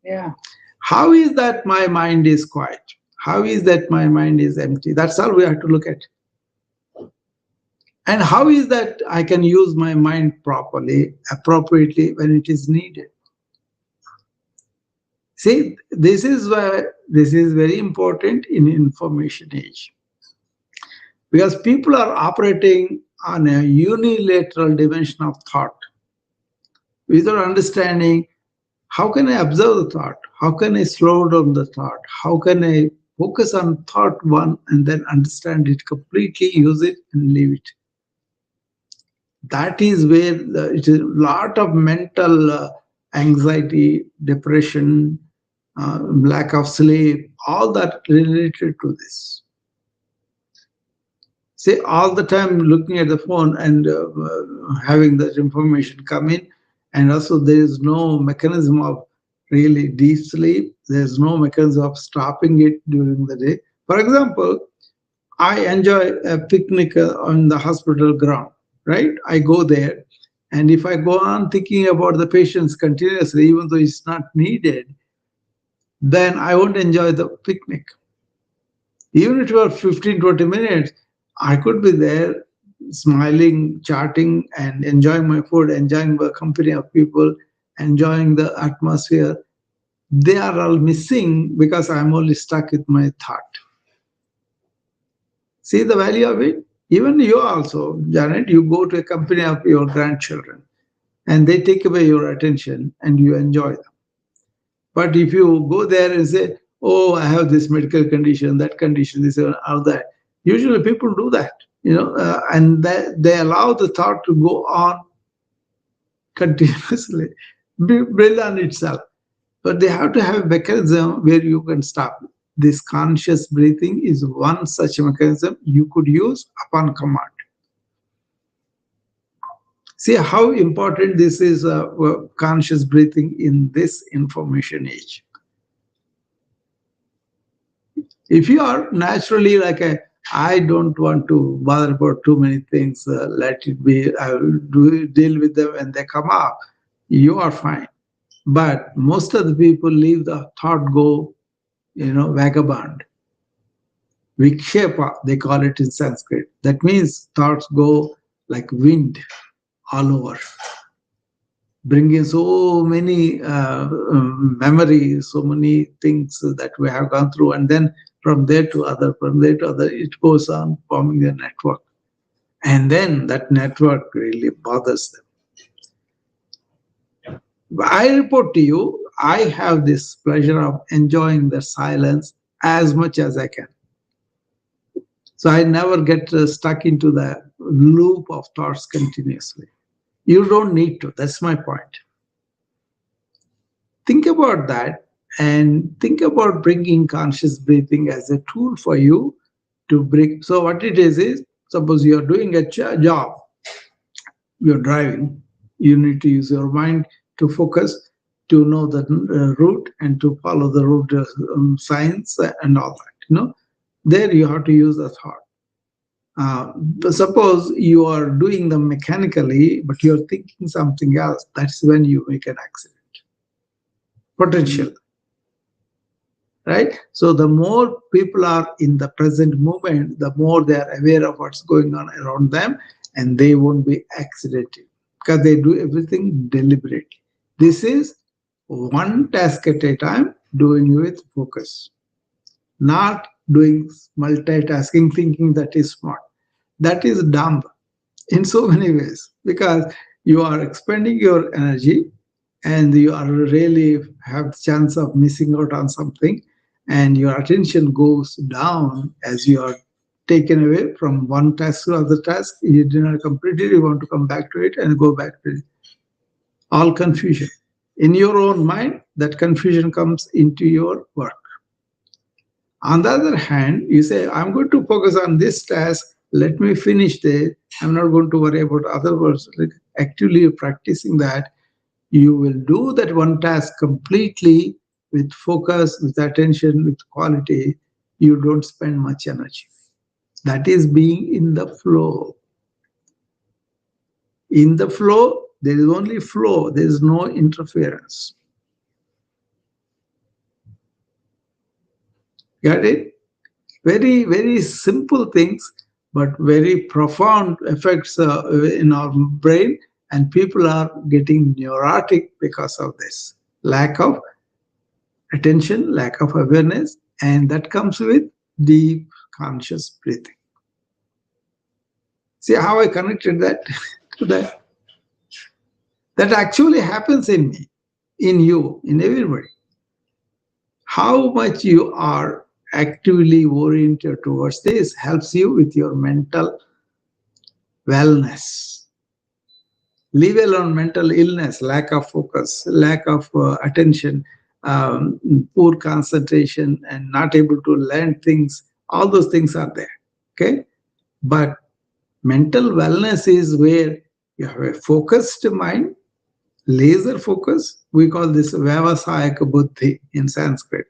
Yeah. How is that my mind is quiet? How is that my mind is empty? That's all we have to look at. And how is that I can use my mind properly, appropriately when it is needed? See, this is why this is very important in information age. Because people are operating on a unilateral dimension of thought without understanding how can I observe the thought? How can I slow down the thought? How can I focus on thought one and then understand it completely, use it and leave it? That is where it is a lot of mental anxiety, depression, lack of sleep, all that related to this. See, all the time looking at the phone and having that information come in, and also there is no mechanism of really deep sleep. There's no mechanism of stopping it during the day. For example, I enjoy a picnic on the hospital ground, right? I go there, and if I go on thinking about the patients continuously, even though it's not needed, then I won't enjoy the picnic. Even if it were 15, 20 minutes, I could be there smiling, chatting, and enjoying my food, enjoying the company of people, enjoying the atmosphere. They are all missing because I'm only stuck with my thought. See the value of it? Even you also, Janet, you go to a company of your grandchildren and they take away your attention and you enjoy them. But if you go there and say, oh, I have this medical condition, that condition, this or that, usually people do that, and they allow the thought to go on continuously, build on itself. But they have to have a mechanism where you can stop. This conscious breathing is one such mechanism you could use upon command. See how important this is, conscious breathing in this information age. If you are naturally like I don't want to bother about too many things, let it be, I will deal with them when they come up, you are fine. But most of the people leave the thought go, vagabond. Vikshepa, they call it in Sanskrit. That means thoughts go like wind all over, bringing so many memories, so many things that we have gone through, and then from there to other, from there to other, it goes on forming a network. And then that network really bothers them. I report to you, I have this pleasure of enjoying the silence as much as I can. So I never get stuck into the loop of thoughts continuously. You don't need to. That's my point. Think about that and think about bringing conscious breathing as a tool for you to break. So what it is suppose you are doing a job, you're driving, you need to use your mind to focus, to know the route and to follow the route signs and all that. There you have to use the thought. But suppose you are doing them mechanically, but you're thinking something else. That's when you make an accident. Potential, right? So the more people are in the present moment, the more they are aware of what's going on around them, and they won't be accidental because they do everything deliberately. This is one task at a time, doing with focus, not doing multitasking, thinking that is smart. That is dumb in so many ways because you are expending your energy and you are really have the chance of missing out on something, and your attention goes down as you are taken away from one task to other task. You did not complete it, you want to come back to it and go back to it. All confusion in your own mind. That confusion comes into your work. On the other hand, you say, I'm going to focus on this task, let me finish this, I'm not going to worry about other words. Like actively practicing that, you will do that one task completely with focus, with attention, with quality. You don't spend much energy. That is being in the flow. In the flow, there is only flow, there is no interference. Got it? Very, very simple things, but very profound effects in our brain, and people are getting neurotic because of this lack of attention, lack of awareness, and that comes with deep conscious breathing. See how I connected that to that? That actually happens in me, in you, in everybody. How much you are actively oriented towards this helps you with your mental wellness. Leave alone mental illness, lack of focus, lack of attention, poor concentration, and not able to learn things. All those things are there. Okay, but mental wellness is where you have a focused mind, laser focus. We call this Vyavasayaka Buddhi in Sanskrit,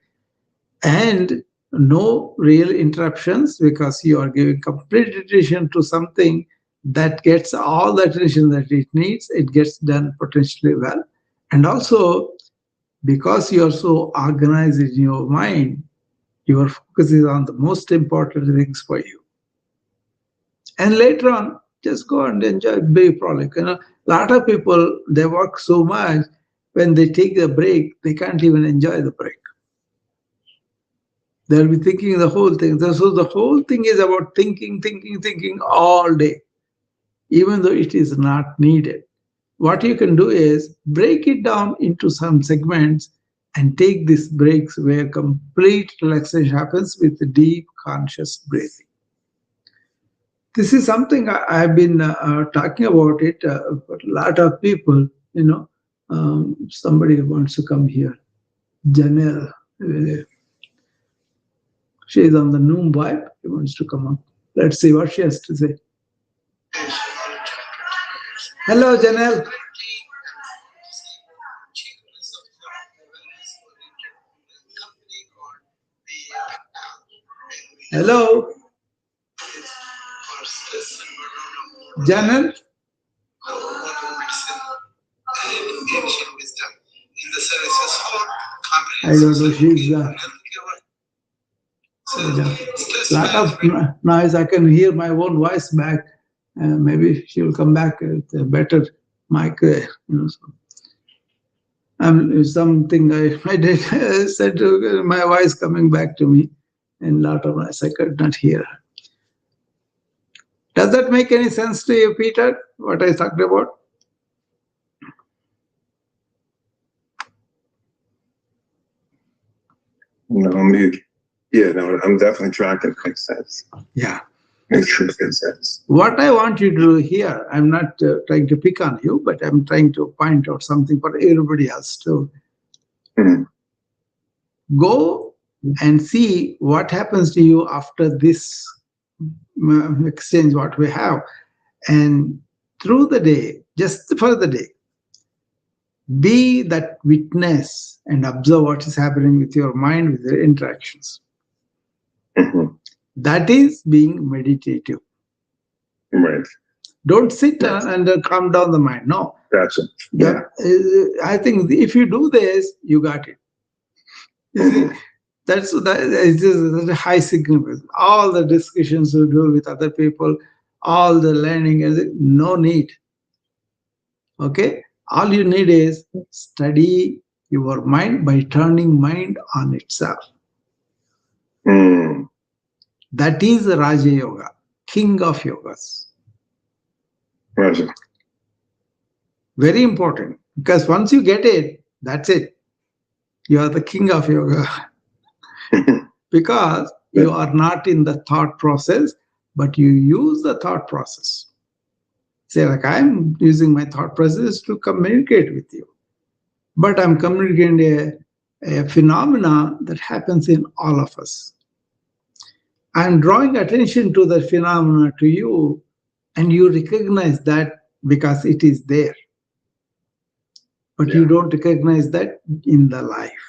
and no real interruptions because you are giving complete attention to something that gets all the attention that it needs. It gets done potentially well. And also, because you are so organized in your mind, your focus is on the most important things for you. And later on, just go and enjoy, be prolific. A lot of people, they work so much, when they take a break, they can't even enjoy the break. They'll be thinking the whole thing. So the whole thing is about thinking all day, even though it is not needed. What you can do is break it down into some segments and take these breaks where complete relaxation happens with deep conscious breathing. This is something I've been talking about it for a lot of people. Somebody wants to come here. Janelle. She is on the Noom vibe. She wants to come up. Let's see what she has to say. Hello, Janelle. Hello. Janelle. I don't know. She's lot of noise. I can hear my own voice back. Maybe she will come back with a better mic. Something I did said my voice coming back to me, and lot of noise. I could not hear her. Does that make any sense to you, Peter? What I talked about? No, I'm definitely tracking. Makes sense. Yeah. Makes good sense. What I want you to do here, I'm not trying to pick on you, but I'm trying to point out something for everybody else too. Go and see what happens to you after this exchange what we have. And through the day, just for the day, be that witness and observe what is happening with your mind, with your interactions. Mhm. That is being meditative. Right. Don't sit Yes. and calm down the mind. No. Gotcha. Yeah. I think if you do this, you got it. You see, Mhm. that is a high significance. All the discussions you do with other people, all the learning, no need. Okay, all you need is study your mind by turning mind on itself. Mm. That is Raja Yoga, king of yogas. Gotcha. Very important, because once you get it, that's it. You are the king of yoga because you are not in the thought process, but you use the thought process. Say, like, I'm using my thought process to communicate with you, but I'm communicating a phenomena that happens in all of us. I'm drawing attention to the phenomena to you, and you recognize that because it is there. But Yeah. you don't recognize that in the life.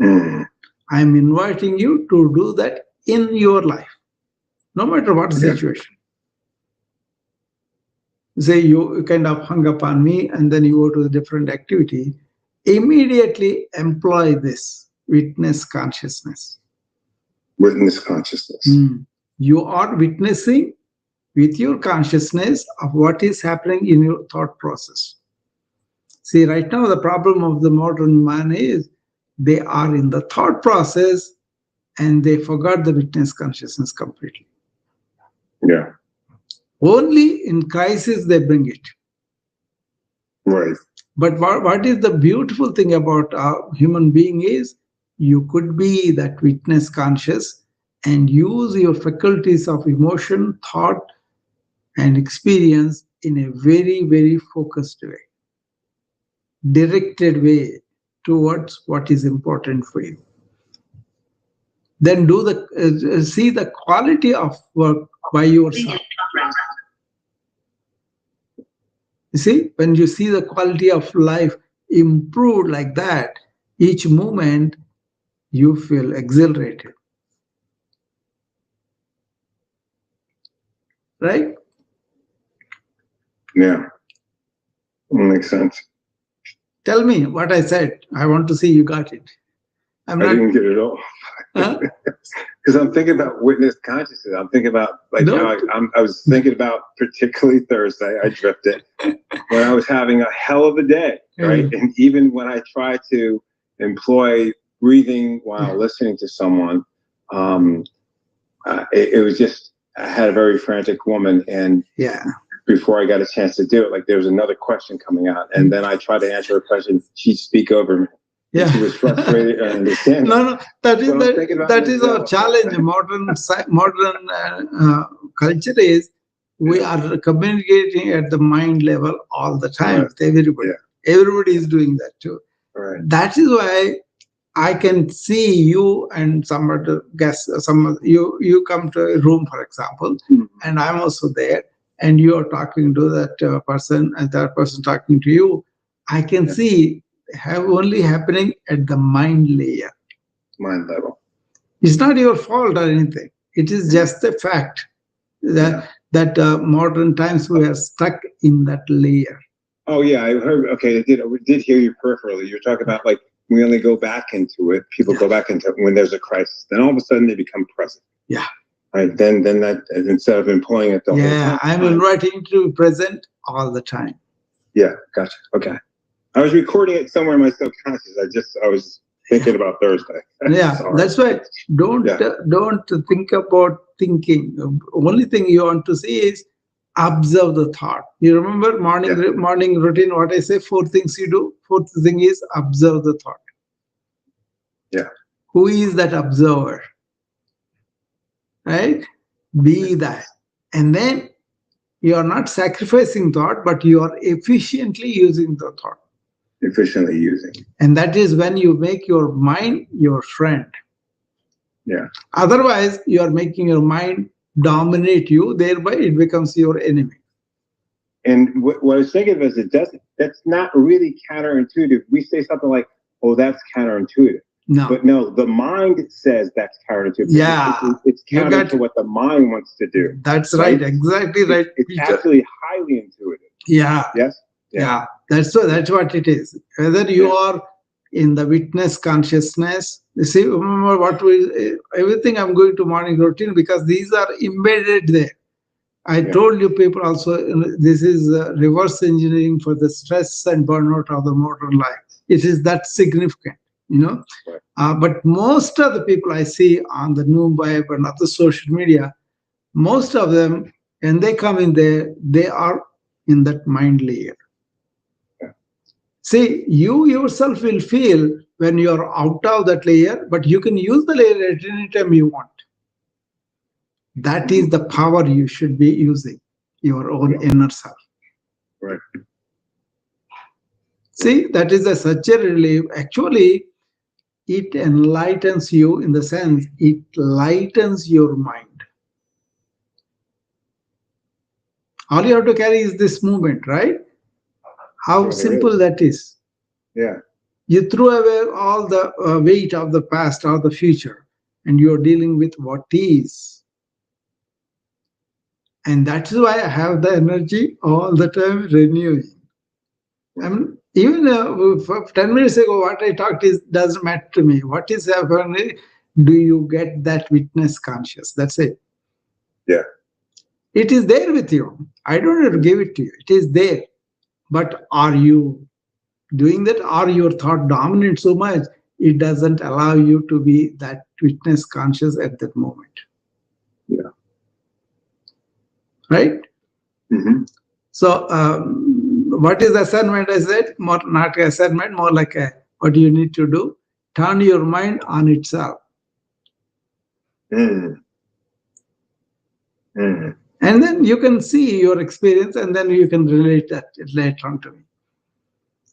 Mm. I'm inviting you to do that in your life, no matter what Yeah. situation. Say you kind of hung up on me and then you go to a different activity, immediately employ this witness consciousness. Witness consciousness. You are witnessing with your consciousness of what is happening in your thought process. See, right now, the problem of the modern man is they are in the thought process and they forgot the witness consciousness completely. Yeah. Only in crisis they bring it. Right. But what is the beautiful thing about a human being is you could be that witness conscious and use your faculties of emotion, thought, and experience in a very, very focused way, directed way towards what is important for you. Then do the see the quality of work by yourself. You see, when you see the quality of life improved like that, each moment you feel exhilarated, right? Yeah. Makes sense. Tell me what I said. I want to see you got it. I didn't get it all. Huh? Because I'm thinking about witness consciousness. I'm thinking about like how I was thinking about particularly Thursday. I drifted when I was having a hell of a day, right? And even when I try to employ breathing while listening to someone, it was just I had a very frantic woman, and before I got a chance to do it, like there was another question coming out, and then I tried to answer her question. She'd speak over me. Yeah. She was frustrated. I understand. No, that is our challenge. Modern culture is we are communicating at the mind level all the time with everybody. Yeah. Everybody is doing that too. Right. That is why I can see you and some other guests. You come to a room, for example, and I'm also there, and you are talking to that person, and that person talking to you. I can see only happening at the mind layer. Mind level. It's not your fault or anything. It is just a fact that modern times we are stuck in that layer. Oh yeah, I heard. Okay, we did hear you peripherally. You're talking about like we only go back into it. People go back into it when there's a crisis. Then all of a sudden they become present. Yeah. Right. Then that instead of employing it the whole time. Yeah, I'm inviting you to be present all the time. Yeah, gotcha. Okay. I was recording it somewhere in my subconscious. I was thinking about Thursday. Yeah, that's why don't think about thinking. Only thing you want to see is observe the thought. You remember morning routine, what I say, 4 things you do. Fourth thing is observe the thought. Yeah. Who is that observer? Right? Be that. And then you are not sacrificing thought, but you are efficiently using the thought. Efficiently using. And that is when you make your mind your friend. Yeah. Otherwise, you are making your mind dominate you, thereby it becomes your enemy. And what I was thinking of is that's not really counterintuitive. We say something like, oh, that's counterintuitive. No. But no, the mind says that's counterintuitive. Yeah. It's counter to what the mind wants to do. That's right. Exactly right. It's actually highly intuitive. Yeah. Yes? Yeah. That's what it is. Whether you are in the witness consciousness, you see, remember everything I'm going to morning routine because these are embedded there. I told you people also, this is reverse engineering for the stress and burnout of the modern life. It is that significant, Right. But most of the people I see on the new web and other social media, most of them, when they come in there, they are in that mind layer. Yeah. See, you yourself will feel when you're out of that layer, but you can use the layer at any time you want. That is the power you should be using, your own inner self. Right. See, that is such a relief. Actually, it enlightens you in the sense it lightens your mind. All you have to carry is this movement, right? How simple that is. Yeah. You throw away all the weight of the past or the future, and you're dealing with what is. And that's why I have the energy all the time renewing. I mean, even 10 minutes ago, what I talked doesn't matter to me. What is happening? Do you get that witness conscious? That's it. Yeah. It is there with you. I don't have to give it to you. It is there. But are you doing that? Are your thought dominant so much it doesn't allow you to be that witness conscious at that moment? Yeah. Right? Mm-hmm. So, what is the assignment? I said, more not an assignment, more like what you need to do. Turn your mind on itself. Mm. Mm. And then you can see your experience and then you can relate that later on to me.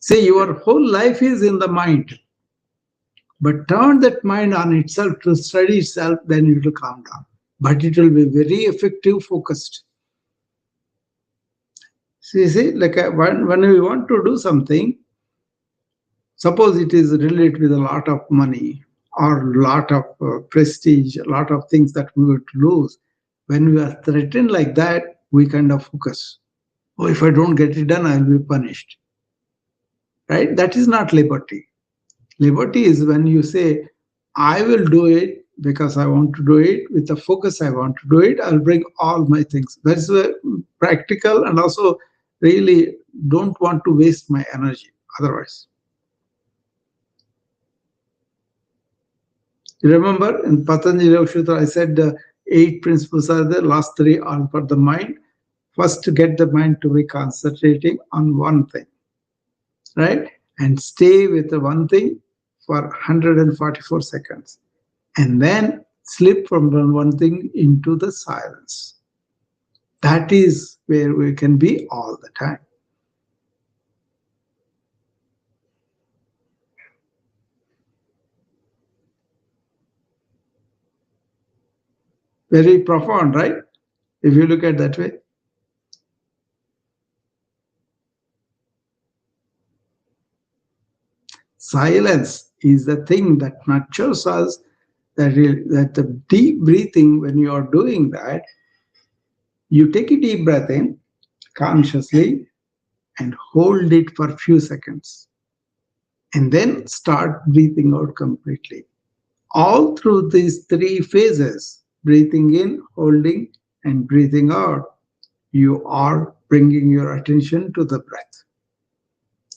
See, your whole life is in the mind. But turn that mind on itself to study itself, then it will calm down. But it will be very effective, focused. See, like when we want to do something, suppose it is related with a lot of money or a lot of prestige, a lot of things that we would lose. When we are threatened like that, we kind of focus. Oh, if I don't get it done, I'll be punished. Right? That is not liberty. Liberty is when you say, I will do it because I want to do it with the focus I want to do it. I'll bring all my things. That's practical and also really don't want to waste my energy otherwise. You remember in Patanjali Yoga Sutra, I said the 8 principles are there, last 3 are for the mind. First, to get the mind to be concentrating on one thing, right? And stay with the one thing for 144 seconds. And then slip from one thing into the silence. That is where we can be all the time. Very profound, right? If you look at that way. Silence is the thing that nurtures us, that the deep breathing, when you are doing that, you take a deep breath in consciously and hold it for a few seconds. And then start breathing out completely. All through these 3 phases, breathing in, holding, and breathing out, you are bringing your attention to the breath.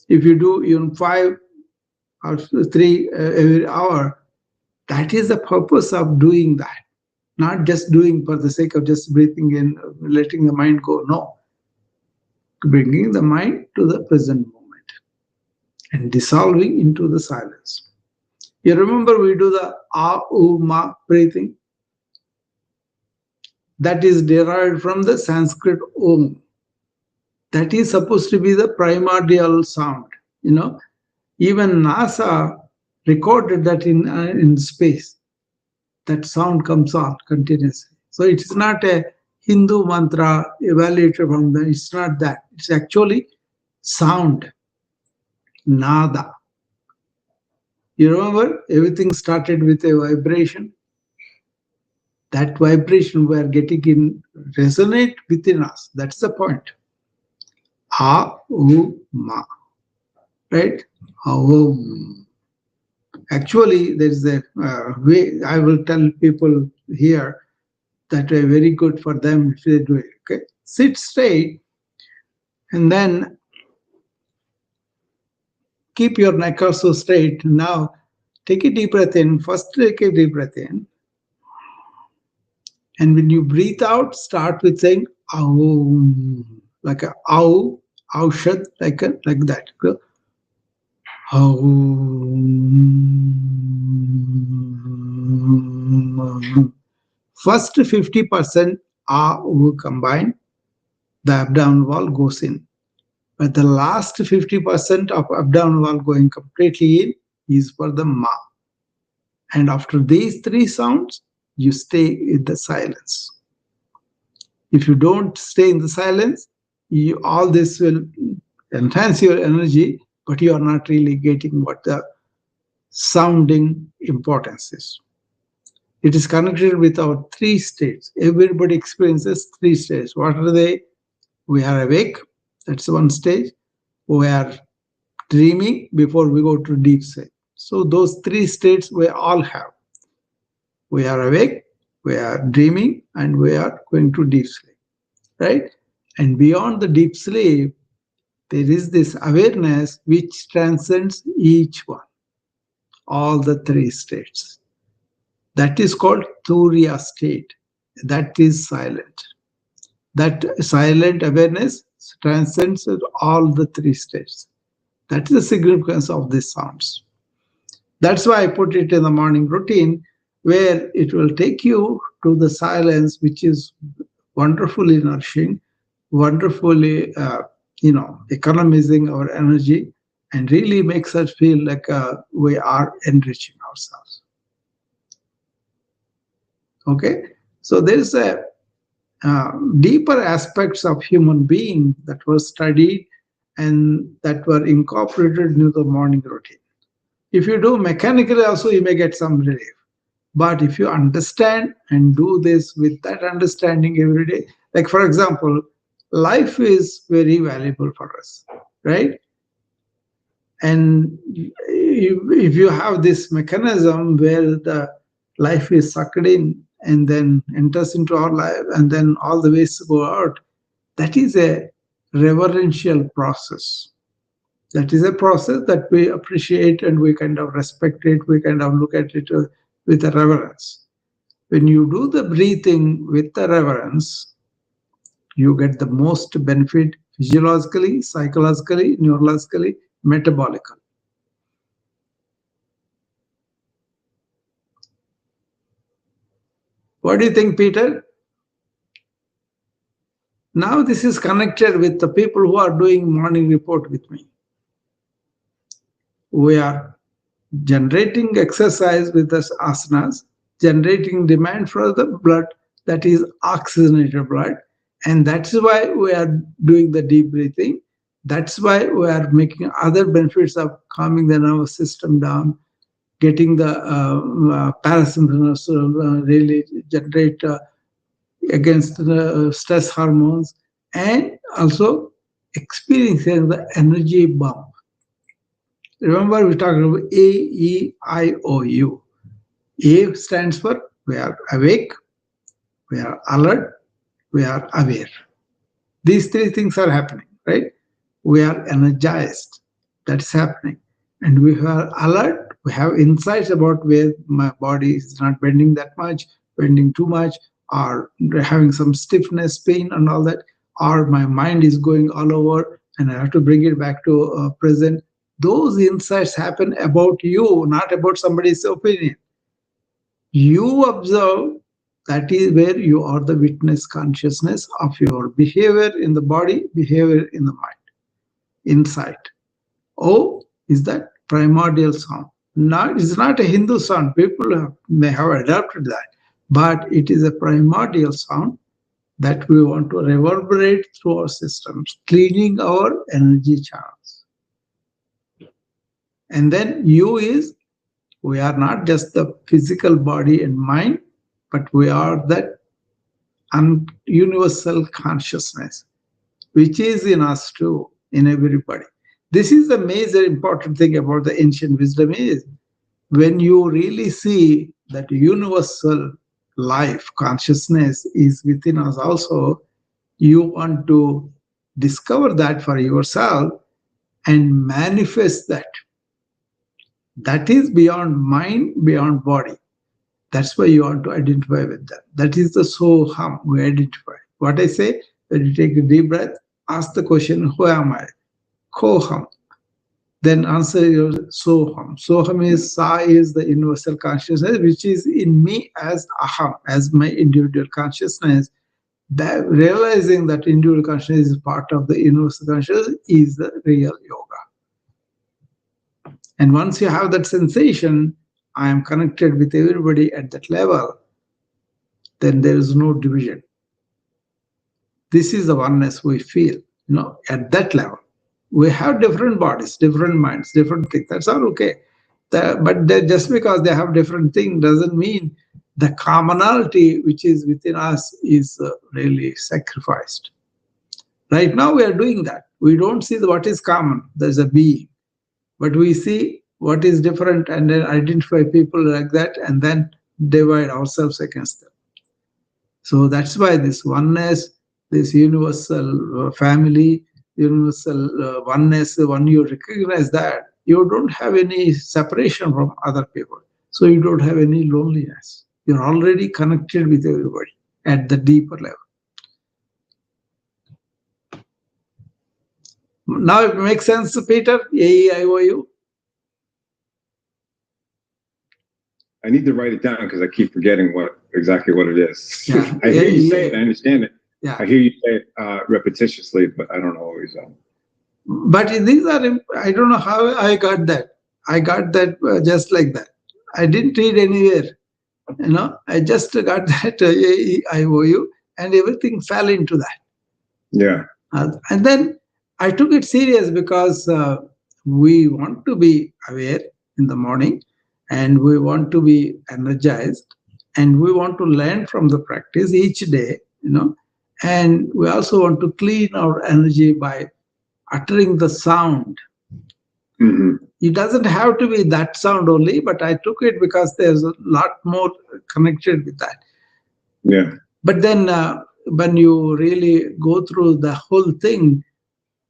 If you do even 5 or 3 every hour, that is the purpose of doing that. Not just doing for the sake of just breathing in, letting the mind go. No. Bringing the mind to the present moment and dissolving into the silence. You remember we do the A-U-Ma breathing? That is derived from the Sanskrit Om. That is supposed to be the primordial sound. Even NASA recorded that in space. That sound comes on continuously. So it is not a Hindu mantra evaluated from the, it's not that. It's actually sound, nada. You remember everything started with a vibration. That vibration we are getting in resonate within us. That's the point. A, U, Ma. Right? Aum. Actually, there is a way I will tell people here that are very good for them if they do it. Okay, sit straight and then keep your neck also straight. Now, take a deep breath in. First, take a deep breath in, and when you breathe out, start with saying "Aum," like a "ow," "aushad," like that. Go, Aum. First 50% "ah" will combine, the abdominal wall goes in. But the last 50% of abdominal wall going completely in is for the ma. And after these three sounds, you stay in the silence. If you don't stay in the silence, all this will enhance your energy, but you are not really getting what the sounding importance is. It is connected with our three states. Everybody experiences three states. What are they? We are awake, that's one stage. We are dreaming before we go to deep sleep. So those three states we all have. We are awake, we are dreaming, and we are going to deep sleep, right? And beyond the deep sleep, there is this awareness which transcends each one, all the three states. That is called Turiya state. That is silent. That silent awareness transcends all the three states. That is the significance of these sounds. That's why I put it in the morning routine, where it will take you to the silence, which is wonderfully nourishing, wonderfully, economizing our energy, and really makes us feel like we are enriching ourselves. Okay, so there is a deeper aspects of human being that were studied and that were incorporated into the morning routine. If you do mechanically also, you may get some relief. But if you understand and do this with that understanding every day, like for example, life is very valuable for us, right? And if you have this mechanism where the life is sucked in and then enters into our life and then all the ways go out, that is a reverential process. That is a process that we appreciate and we kind of respect it. We kind of look at it with a reverence. When you do the breathing with the reverence, you get the most benefit physiologically, psychologically, neurologically, metabolically. What do you think, Peter? Now this is connected with the people who are doing morning report with me. We are generating exercise with the asanas, generating demand for the blood, that is oxygenated blood. And that's why we are doing the deep breathing. That's why we are making other benefits of calming the nervous system down, getting the parasympathetic really generate against the stress hormones, and also experiencing the energy bump. Remember, we talked about A, E, I, O, U. A stands for we are awake, we are alert, we are aware. These three things are happening, right? We are energized. That's happening. And we are alert. We have insights about where my body is not bending that much, bending too much, or having some stiffness, pain, and all that, or my mind is going all over and I have to bring it back to present. Those insights happen about you, not about somebody's opinion. You observe, that is where you are the witness consciousness of your behavior in the body, behavior in the mind. Insight. O is that primordial sound. Not, it's not a Hindu sound. People may have adopted that. but it is a primordial sound that we want to reverberate through our systems, cleaning our energy channels. And then you is, we are not just the physical body and mind, but we are that universal consciousness, which is in us too, in everybody. This is the major important thing about the ancient wisdom is when you really see that universal life, consciousness is within us also, you want to discover that for yourself and manifest that. That is beyond mind, beyond body. That's why you want to identify with that. That is the soham we identify. What I say, when you take a deep breath, ask the question, who am I? Koham. Then answer your soham. Soham is sa is the universal consciousness, which is in me as aham, as my individual consciousness. That realizing that individual consciousness is part of the universal consciousness is the real yoga. And once you have that sensation, I am connected with everybody at that level, then there is no division. This is the oneness we feel, at that level. We have different bodies, different minds, different things. That's all okay. But just because they have different things doesn't mean the commonality which is within us is really sacrificed. Right now we are doing that. We don't see what is common. There's a being. But we see what is different and then identify people like that and then divide ourselves against them. So that's why this oneness, this universal family, universal oneness, when you recognize that, you don't have any separation from other people. So you don't have any loneliness. You're already connected with everybody at the deeper level. Now it makes sense, Peter? AEIOU? I need to write it down because I keep forgetting exactly what it is. Yeah. I hear you say it, I understand it. Yeah. I hear you say it repetitiously, but I don't always. But these are, I don't know how I got that. I got that just like that. I didn't read anywhere. I just got that AEIOU and everything fell into that. Yeah. And then I took it serious because we want to be aware in the morning and we want to be energized and we want to learn from the practice each day, and we also want to clean our energy by uttering the sound. Mm-hmm. It doesn't have to be that sound only, but I took it because there's a lot more connected with that. Yeah. But then when you really go through the whole thing,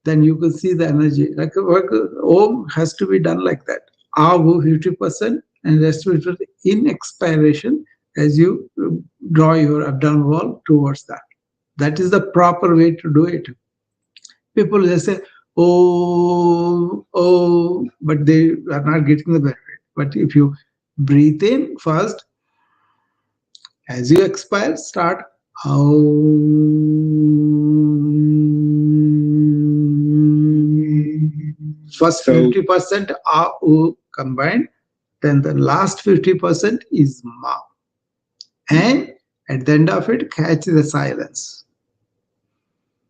then you can see the energy. Like Om has to be done like that. Avu 50% and rest of it in expiration as you draw your abdominal wall towards that. That is the proper way to do it. People just say, oh, but they are not getting the benefit. But if you breathe in first, as you expire, start first 50% combined, then the last 50% is ma. And at the end of it, catch the silence.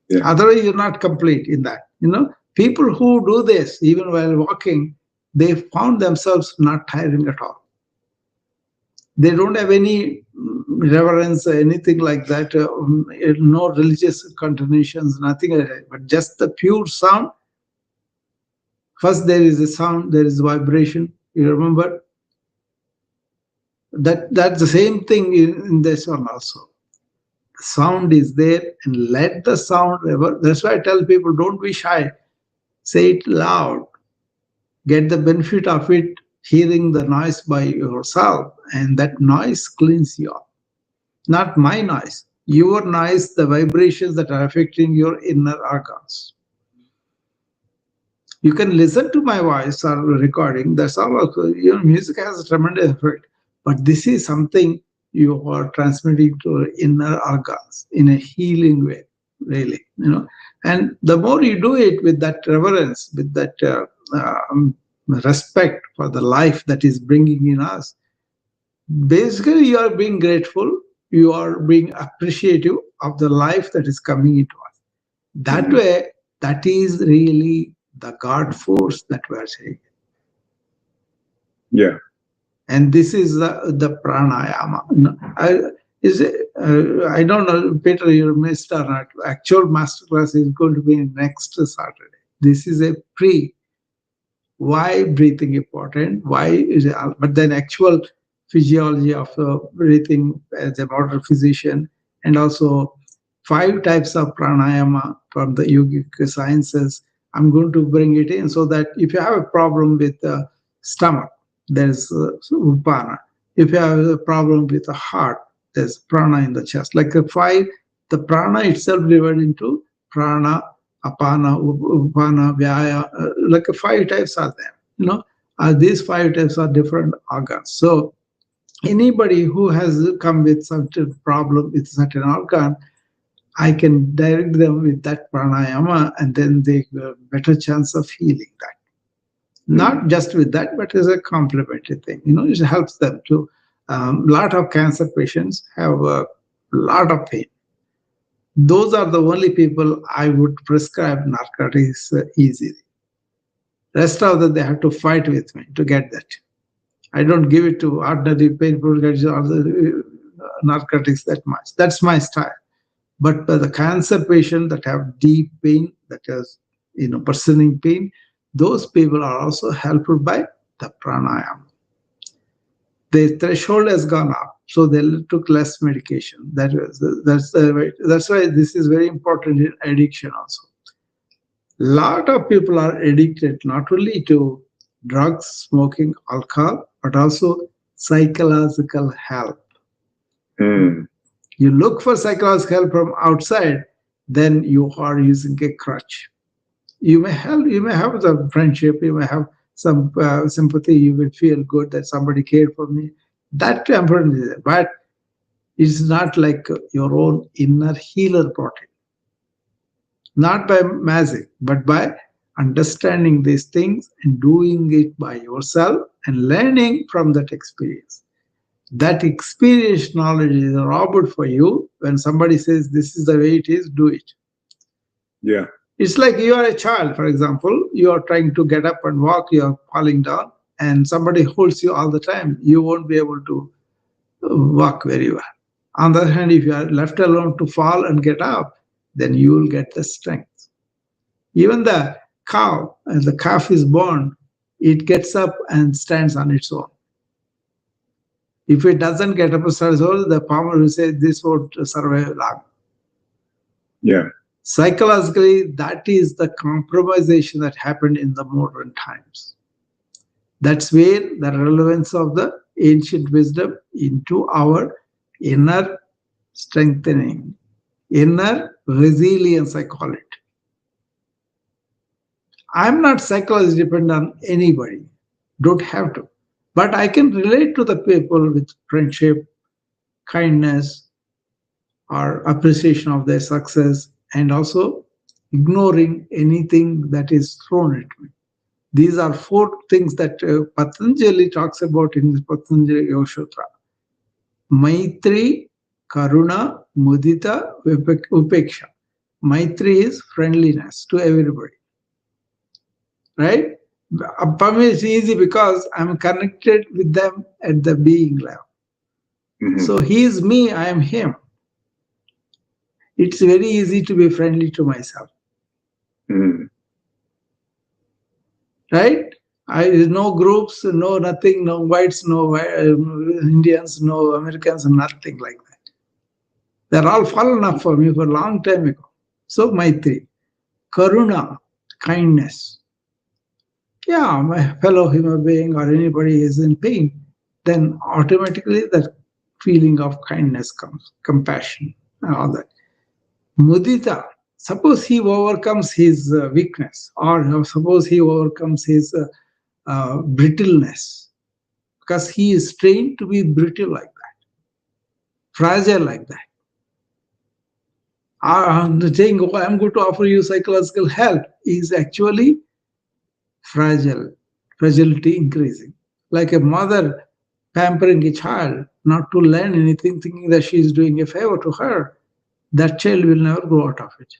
Yeah. Otherwise, you're not complete in that. People who do this, even while walking, they found themselves not tiring at all. They don't have any reverence, anything like that, no religious continuations, nothing like that, but just the pure sound. First, there is a sound, there is vibration. You remember? That's the same thing in this one also. Sound is there and let the sound ever. That's why I tell people, don't be shy. Say it loud. Get the benefit of it, hearing the noise by yourself, and that noise cleans you up. Not my noise. Your noise, the vibrations that are affecting your inner organs. You can listen to my voice or recording. That's all. Music has a tremendous effect. But this is something you are transmitting to your inner organs in a healing way, really. And the more you do it with that reverence, with that respect for the life that is bringing in us, Basically, you are being grateful, you are being appreciative of the life that is coming into us. That Mhm. way, that is really the God force that we are saying. Yeah. And this is the pranayama. No, I don't know, Peter, you missed or not. Actual masterclass is going to be next Saturday. This is a pre. Why breathing important? Why is it? But then actual physiology of breathing as a modern physician, and also 5 types of pranayama from the yogic sciences. I'm going to bring it in so that if you have a problem with the stomach, there's upana. If you have a problem with the heart, there's prana in the chest. Like the prana itself divided into prana, apana, upana, vyaya. Like 5 types are there. These 5 types are different organs. So anybody who has come with such a problem with certain organ, I can direct them with that pranayama, and then they have a better chance of healing that. Not Mhm. just with that, but as a complementary thing. It helps them to. Lot of cancer patients have a lot of pain. Those are the only people I would prescribe narcotics easily. Rest of them, they have to fight with me to get that. I don't give it to ordinary painful guys or the narcotics that much. That's my style. But the cancer patient that have deep pain, that has pursuing pain, those people are also helped by the pranayama. The threshold has gone up, so they took less medication. That's why this is very important in addiction also. Lot of people are addicted not only to drugs, smoking, alcohol, but also psychological help. Mm. You look for psychological help from outside, then you are using a crutch. You may have some friendship, you may have some sympathy, you will feel good that somebody cared for me. That temporarily, but it's not like your own inner healer protein. Not by magic, but by understanding these things and doing it by yourself and learning from that experience. That experience knowledge is a robot for you. When somebody says this is the way it is, do it. Yeah. It's like you are a child, for example, you are trying to get up and walk, you are falling down, and somebody holds you all the time. You won't be able to walk very well. On the other hand, if you are left alone to fall and get up, then you will get the strength. Even the cow, as the calf is born, it gets up and stands on its own. If it doesn't get up and stands on its own, the farmer will say this won't survive long. Yeah. Psychologically, that is the compromisation that happened in the modern times. That's where the relevance of the ancient wisdom into our inner strengthening, inner resilience, I call it. I'm not psychologically dependent on anybody. Don't have to. But I can relate to the people with friendship, kindness, or appreciation of their success, and also ignoring anything that is thrown at me. These are 4 things that Patanjali talks about in the Patanjali Yoga Sutra. Maitri, Karuna, Mudita, Upeksha. Maitri is friendliness to everybody, right? For me, it's easy because I'm connected with them at the being level. Mhm. So he is me, I am him. It's very easy to be friendly to myself, Mhm. right? No groups, no nothing, no whites, no Indians, no Americans, nothing like that. They're all fallen up for me for a long time ago. So Maitri, Karuna, kindness. Yeah, my fellow human being or anybody is in pain, then automatically that feeling of kindness comes, compassion, and all that. Mudita, suppose he overcomes his weakness, or suppose he overcomes his brittleness, because he is trained to be brittle like that, fragile like that. Saying, oh, I'm going to offer you psychological help is actually fragile, fragility increasing. Like a mother pampering a child not to learn anything, thinking that she is doing a favor to her, that child will never grow out of it.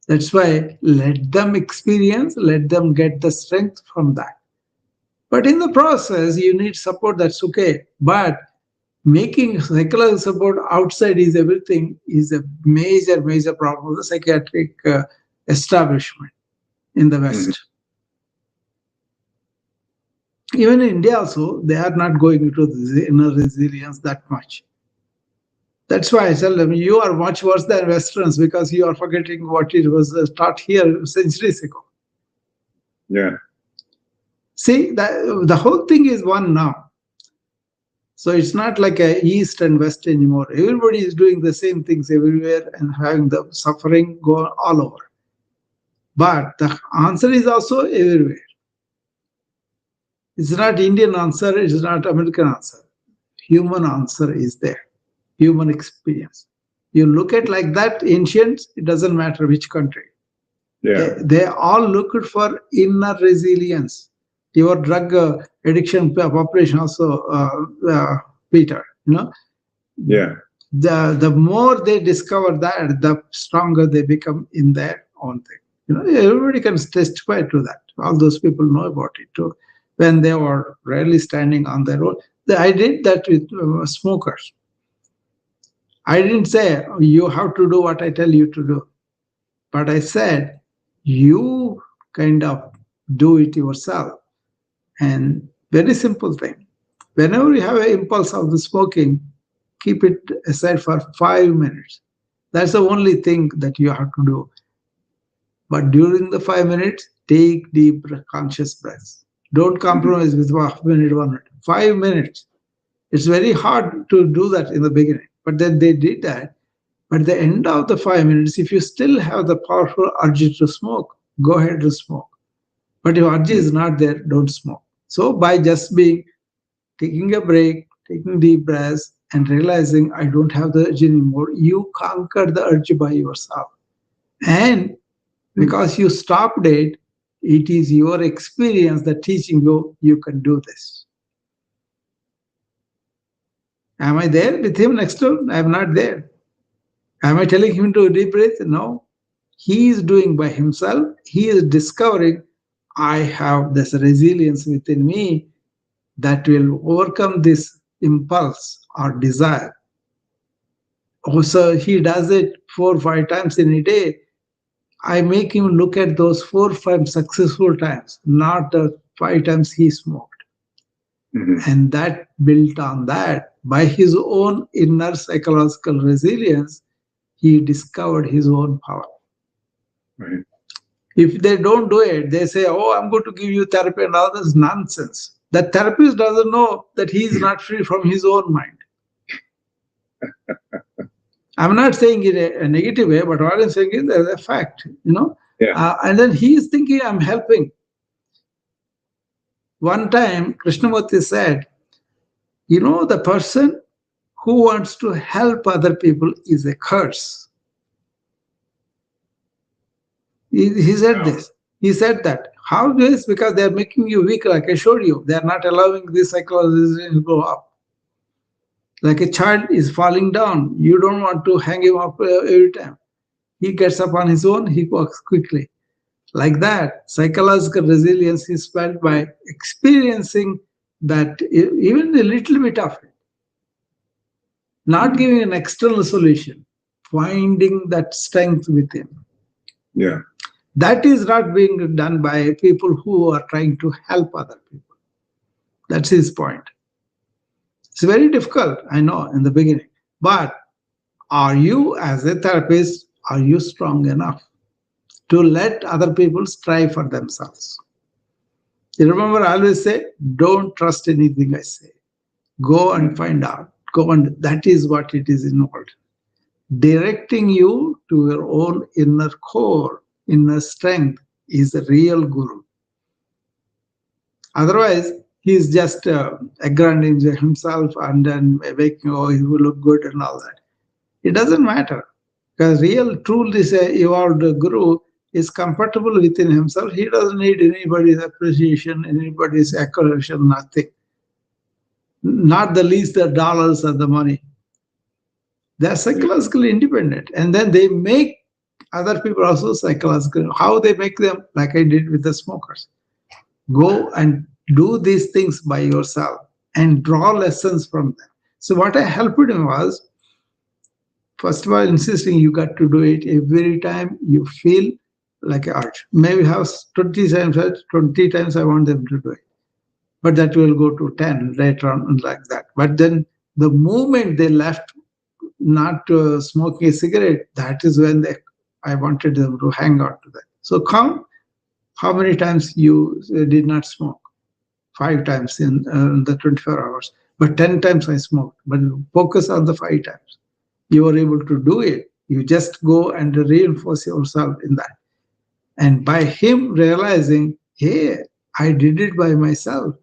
That's why let them experience, let them get the strength from that. But in the process, you need support, that's okay. But making psychological support outside is everything is a major, major problem of the psychiatric establishment in the West. Even in India also, they are not going into the inner resilience that much. That's why I tell them, you are much worse than Westerns because you are forgetting what it was taught here centuries ago. Yeah. See, the whole thing is one now. So it's not like a East and West anymore. Everybody is doing the same things everywhere and having the suffering go all over. But the answer is also everywhere. It's not Indian answer, it's not American answer. Human answer is there. Human experience. You look at like that, ancients, it doesn't matter which country. Yeah. They all looked for inner resilience. Your drug addiction population also, Peter, Yeah. the more they discover that, the stronger they become in their own thing. Everybody can testify to that. All those people know about it too. When they were really standing on their own, I did that with smokers. I didn't say you have to do what I tell you to do, but I said you kind of do it yourself. And very simple thing. Whenever you have an impulse of the smoking, keep it aside for 5 minutes. That's the only thing that you have to do. But during the 5 minutes, take deep conscious breaths. Don't compromise with 1 minute, 1 minute. 5 minutes. It's very hard to do that in the beginning. But then they did that. But at the end of the 5 minutes, if you still have the powerful urge to smoke, go ahead and smoke. But if urge is not there, don't smoke. So by just taking a break, taking deep breaths, and realizing I don't have the urge anymore, you conquer the urge by yourself. And because you stopped it, it is your experience that teaching you can do this. Am I there with him next door? I am not there. Am I telling him to deep breathe? No. He is doing by himself. He is discovering I have this resilience within me that will overcome this impulse or desire. Also, he does it 4 or 5 times in a day. I make him look at those 4 or 5 successful times, not the 5 times he smoked. And that built on that, by his own inner psychological resilience, he discovered his own power. Right. If they don't do it, they say, oh, I'm going to give you therapy and all this nonsense. That therapist doesn't know that he is not free from his own mind. I'm not saying it a negative way, but what I'm saying is there's a fact, Yeah. And then he is thinking I'm helping. One time, Krishnamurti said, the person who wants to help other people is a curse. He said this. He said that. How this? Because they are making you weak, like I showed you. They are not allowing this psychology to go up. Like a child is falling down. You don't want to hang him up every time. He gets up on his own, he walks quickly. Like that, psychological resilience is felt by experiencing that, even a little bit of it. Not giving an external solution, finding that strength within. Yeah. That is not being done by people who are trying to help other people. That's his point. It's very difficult, I know, in the beginning. But are you, as a therapist, are you strong enough to let other people strive for themselves? You remember, I always say, don't trust anything I say. Go and find out. Go and that is what it is involved. Directing you to your own inner core, inner strength is a real guru. Otherwise, he's just aggrandizing himself and then making, he will look good and all that. It doesn't matter. Because real, truly evolved guru is comfortable within himself. He doesn't need anybody's appreciation, anybody's acclamation, nothing. not the least the dollars or the money. They're psychologically independent, and then they make other people also psychological. How they make them? Like I did with the smokers. Go and do these things by yourself and draw lessons from them. So what I helped him was, first of all, insisting you got to do it every time you feel like an urge. Maybe have 20 times, 20 times I want them to do it. But that will go to 10 later on, like that. But then the moment they left not smoking a cigarette, that is when I wanted them to hang on to that. So count how many times you did not smoke. 5 times in the 24 hours. But 10 times I smoked. But focus on the 5 times. You are able to do it. You just go and reinforce yourself in that. And by him realizing, hey, I did it by myself,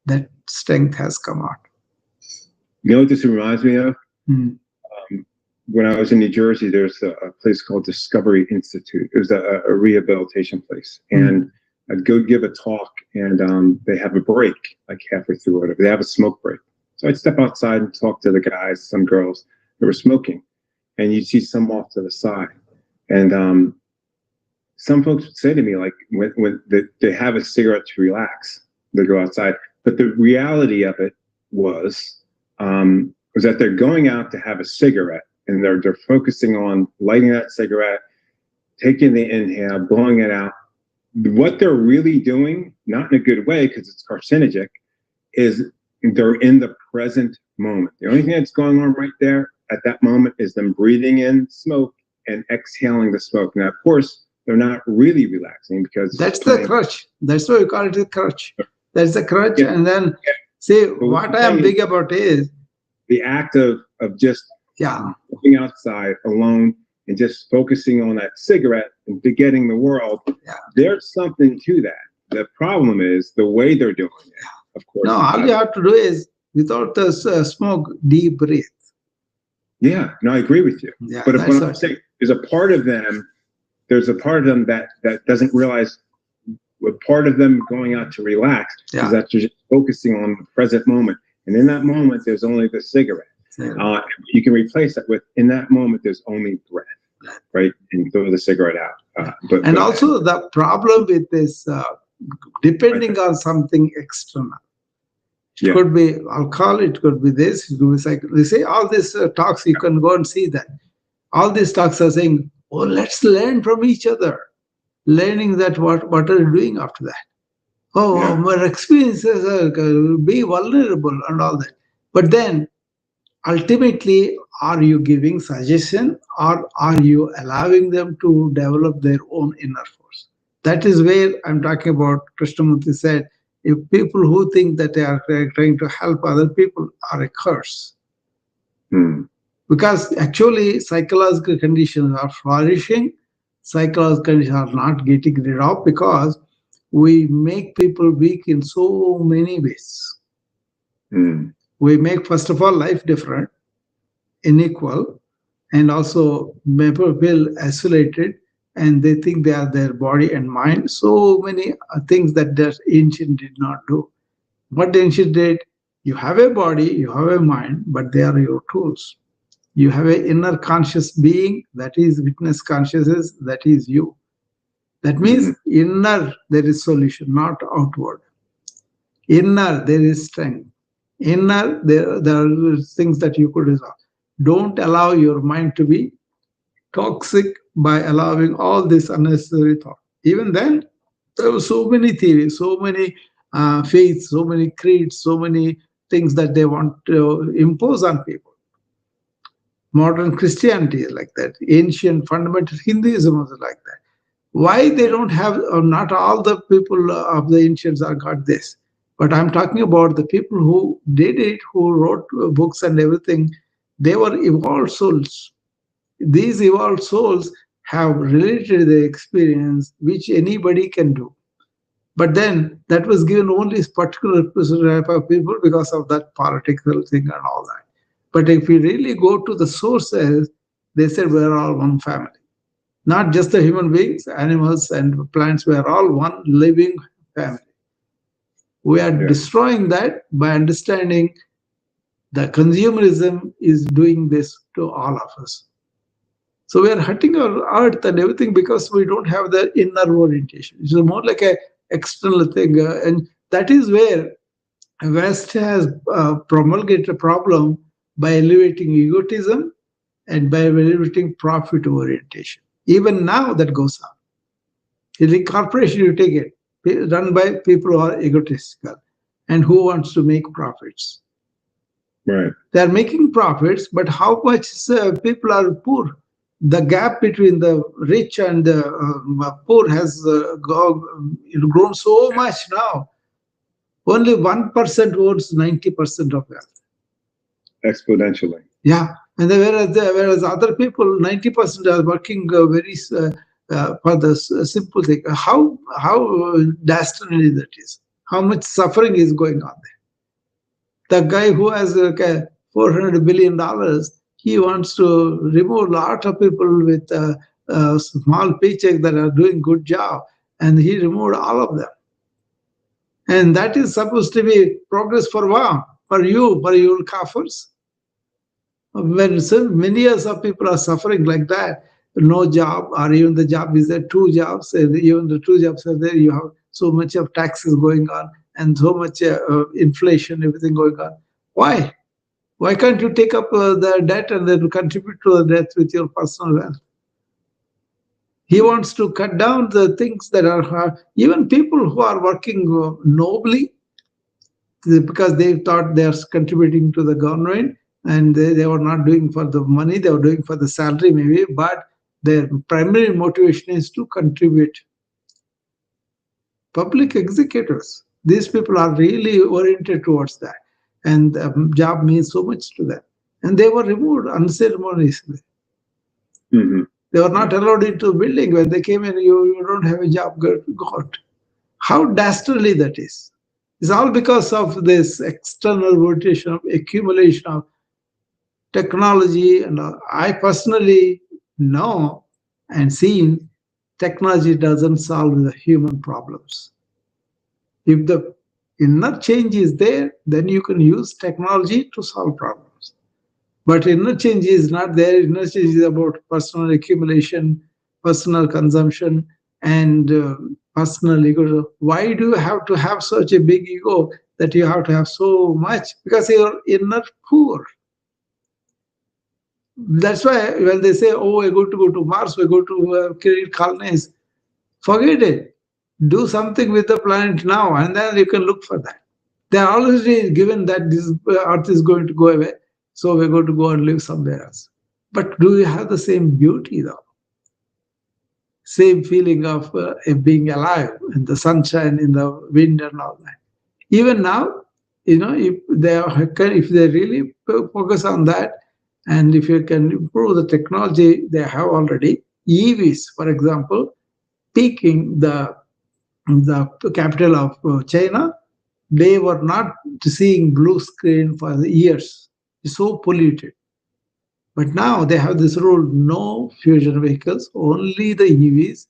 that strength has come out. You know what this reminds me of? Hmm. When I was in New Jersey, there's a place called Discovery Institute. It was a rehabilitation place. And I'd go give a talk, and they have a break, like halfway through, or whatever. They have a smoke break. So I'd step outside and talk to the guys, some girls that were smoking. And you'd see some off to the side. And some folks would say to me, like, when they have a cigarette to relax, they go outside. But the reality of it was that they're going out to have a cigarette, and they're focusing on lighting that cigarette, taking the inhale, blowing it out. What they're really doing, not in a good way because it's carcinogenic, is they're in the present moment. The only thing that's going on right there at that moment is them breathing in smoke and exhaling the smoke. Now, of course, they're not really relaxing because that's the crutch. That's why we call it a crutch. That's the crutch. Yeah. And then, see, what I am big about is the act of just going outside alone and just focusing on that cigarette and forgetting the world. Yeah. There's something to that. The problem is the way they're doing it, of course. No, all you have to do is, without the smoke, deep breathe. Yeah, no, I agree with you. Yeah, but if what I'm saying, there's a part of them that doesn't realize what part of them going out to relax is that you're just focusing on the present moment. And in that moment, there's only the cigarette. You can replace that with, in that moment, there's only breath, right? And throw the cigarette out. And also the problem with this, depending on something external. It could be alcohol, it could be this, it could be cycle. They say all these talks, you can go and see that. All these talks are saying, oh, let's learn from each other. Learning that what are you doing after that? Oh, my experiences be vulnerable and all that. But then, ultimately, are you giving suggestion or are you allowing them to develop their own inner force? That is where I'm talking about. Krishnamurti said, if people who think that they are trying to help other people are a curse. Because actually psychological conditions are flourishing, psychological conditions are not getting rid of, because we make people weak in so many ways. We make, first of all, life different, unequal, and also people feel isolated, and they think they are their body and mind. So many things that the ancient did not do. What the ancient did, you have a body, you have a mind, but they are your tools. You have an inner conscious being, that is witness consciousness, that is you. That means inner there is solution, not outward. Inner there is strength. Inner there are things that you could resolve. Don't allow your mind to be toxic by allowing all this unnecessary thought. Even then, there were so many theories, so many faiths, so many creeds, so many things that they want to impose on people. Modern Christianity is like that. Ancient fundamental Hinduism was like that. Why they don't have, or not all the people of the ancients are got this. But I'm talking about the people who did it, who wrote books and everything. They were evolved souls. These evolved souls have related the experience which anybody can do. But then that was given only a particular type of people because of that political thing and all that. But if we really go to the sources, they said we're all one family. Not just the human beings, animals and plants, we're all one living family. We are destroying that by understanding The consumerism is doing this to all of us. So we are hurting our earth and everything because we don't have the inner orientation. It's more like a external thing, and that is where West has promulgated a problem by elevating egotism and by elevating profit orientation. Even now, that goes on. In the corporation, you take it, run by people who are egotistical and who wants to make profits. Right. They are making profits, but how much people are poor? The gap between the rich and the poor has grown so much now. Only 1% owns 90% of wealth. Exponentially. Yeah, and whereas other people, 90% are working very for the simple thing. How dastardly that is. How much suffering is going on there. The guy who has $400 billion, he wants to remove a lot of people with small paycheck that are doing good job, and he removed all of them. And that is supposed to be progress for what? For you kafirs. When so many years of people are suffering like that, no job, or even the job is there, two jobs, and even the two jobs are there, you have so much of taxes going on and so much inflation, everything going on. Why? Why can't you take up the debt and then contribute to the debt with your personal wealth? He wants to cut down the things that are hard. Even people who are working nobly because they thought they are contributing to the government, and they were not doing for the money, they were doing for the salary maybe, but their primary motivation is to contribute. Public executors, these people are really oriented towards that, and job means so much to them, and they were removed unceremoniously. Mm-hmm. They were not allowed into the building. When they came in, you don't have a job, go out. How dastardly that is. It's all because of this external rotation of accumulation of technology. And I personally know and seen technology doesn't solve the human problems. If the inner change is there, then you can use technology to solve problems. But inner change is not there. Inner change is about personal accumulation, personal consumption, and personal ego. Why do you have to have such a big ego that you have to have so much? Because you're inner poor. That's why when they say, "Oh, we're going to go to Mars, we're going to create colonies," forget it. Do something with the planet now, and then you can look for that. They are already given that this Earth is going to go away, so we're going to go and live somewhere else. But do you have the same beauty, though? Same feeling of being alive in the sunshine, in the wind, and all that. Even now, if they really focus on that, and if you can improve the technology they have already, EVs, for example, peaking the capital of China, they were not seeing blue screen for the years. It's so polluted. But now they have this rule: no fusion vehicles, only the EVs,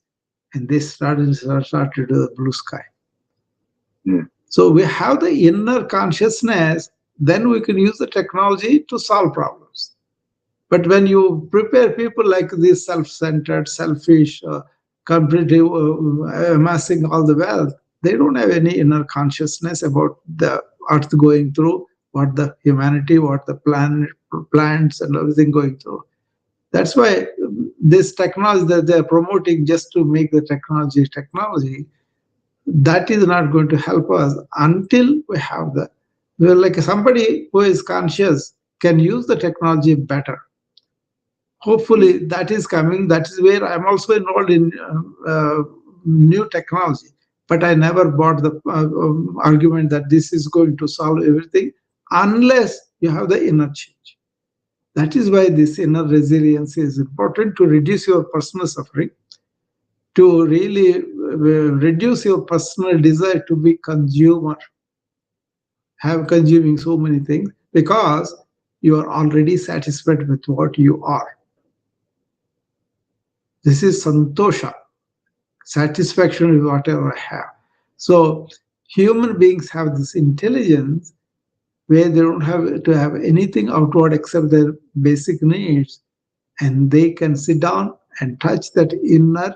and they started to do the blue sky. Mm. So we have the inner consciousness, then we can use the technology to solve problems. But when you prepare people like this self-centered, selfish, competitive, amassing all the wealth, they don't have any inner consciousness about the earth going through, what the humanity, what the planet, plants and everything going through. That's why this technology that they're promoting just to make the technology, that is not going to help us until we have the, well, like somebody who is conscious can use the technology better. Hopefully that is coming. That is where I'm also enrolled in new technology, but I never bought the argument that this is going to solve everything unless you have the inner change. That is why this inner resilience is important, to reduce your personal suffering, to really reduce your personal desire to be consumer, have consuming so many things, because you are already satisfied with what you are. This is santosha, satisfaction with whatever I have. So human beings have this intelligence where they don't have to have anything outward except their basic needs, and they can sit down and touch that inner,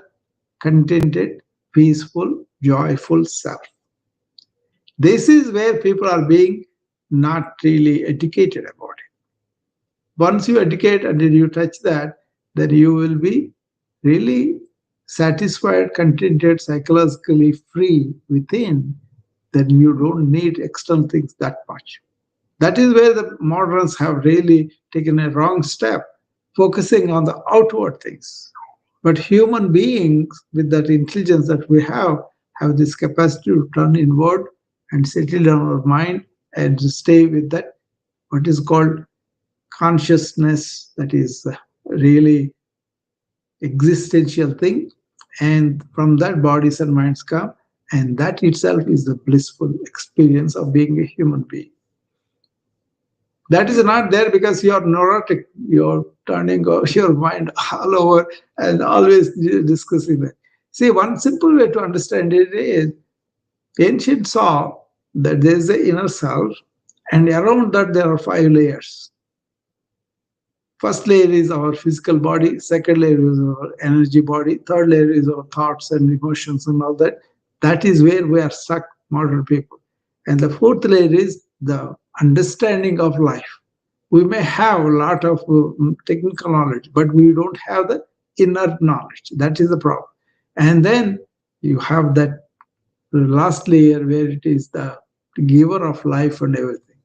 contented, peaceful, joyful self. This is where people are being not really educated about it. Once you educate and then you touch that, then you will be really satisfied, contented, psychologically free within. Then you don't need external things that much. That is where the moderns have really taken a wrong step, focusing on the outward things. But human beings, with that intelligence that we have this capacity to turn inward and settle down our mind and to stay with that, what is called consciousness, that is really existential thing. And from that, bodies and minds come, and that itself is the blissful experience of being a human being. That is not there because you are neurotic. You're turning your mind all over and always discussing that. See, one simple way to understand it is ancient saw that there is the inner self, and around that there are 5 layers. First layer is our physical body, second layer is our energy body, third layer is our thoughts and emotions and all that. That is where we are stuck, modern people. And the fourth layer is the understanding of life. We may have a lot of technical knowledge, but we don't have the inner knowledge. That is the problem. And then you have that last layer where it is the giver of life and everything.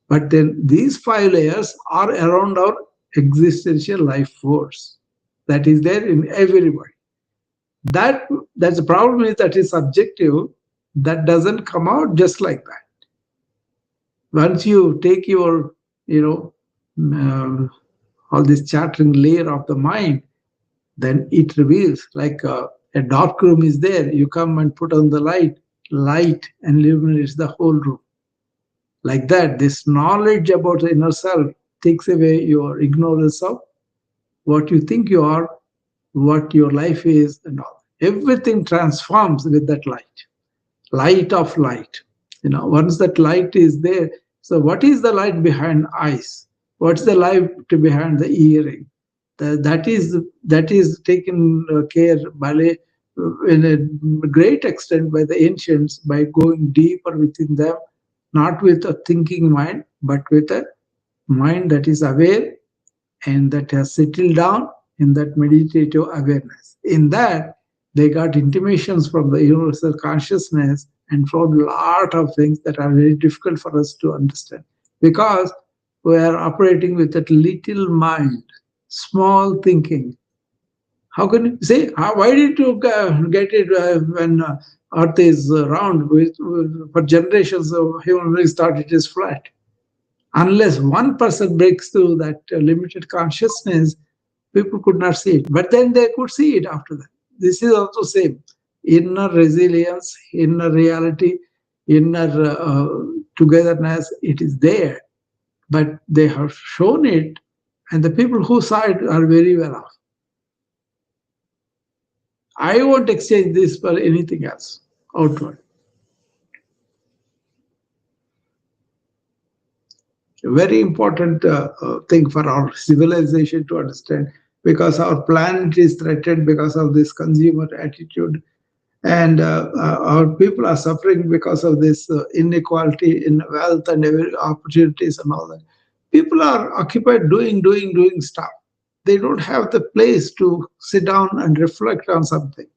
But then these 5 layers are around our existential life force that is there in everybody. That's the problem is that is subjective. That doesn't come out just like that. Once you take your, all this chattering layer of the mind, then it reveals like a dark room is there. You come and put on the light and illuminates the whole room. Like that, this knowledge about the inner self takes away your ignorance of what you think you are, what your life is, and all. Everything transforms with that light of light. Once that light is there, so what is the light behind eyes? What's the light behind the hearing? That is taken care by in a great extent by the ancients by going deeper within them, not with a thinking mind, but with a mind that is aware and that has settled down in that meditative awareness. In that, they got intimations from the universal consciousness and found a lot of things that are very difficult for us to understand because we are operating with that little mind, small thinking. How can you say, why did you get it when Earth is round? For generations, human beings thought it is flat. Unless one person breaks through that limited consciousness, people could not see it. But then they could see it after that. This is also same. Inner resilience, inner reality, inner togetherness, it is there. But they have shown it, and the people who saw it are very well off. I won't exchange this for anything else outward. A very important thing for our civilization to understand because our planet is threatened because of this consumer attitude, and our people are suffering because of this inequality in wealth and opportunities and all that. People are occupied doing stuff. They don't have the place to sit down and reflect on something.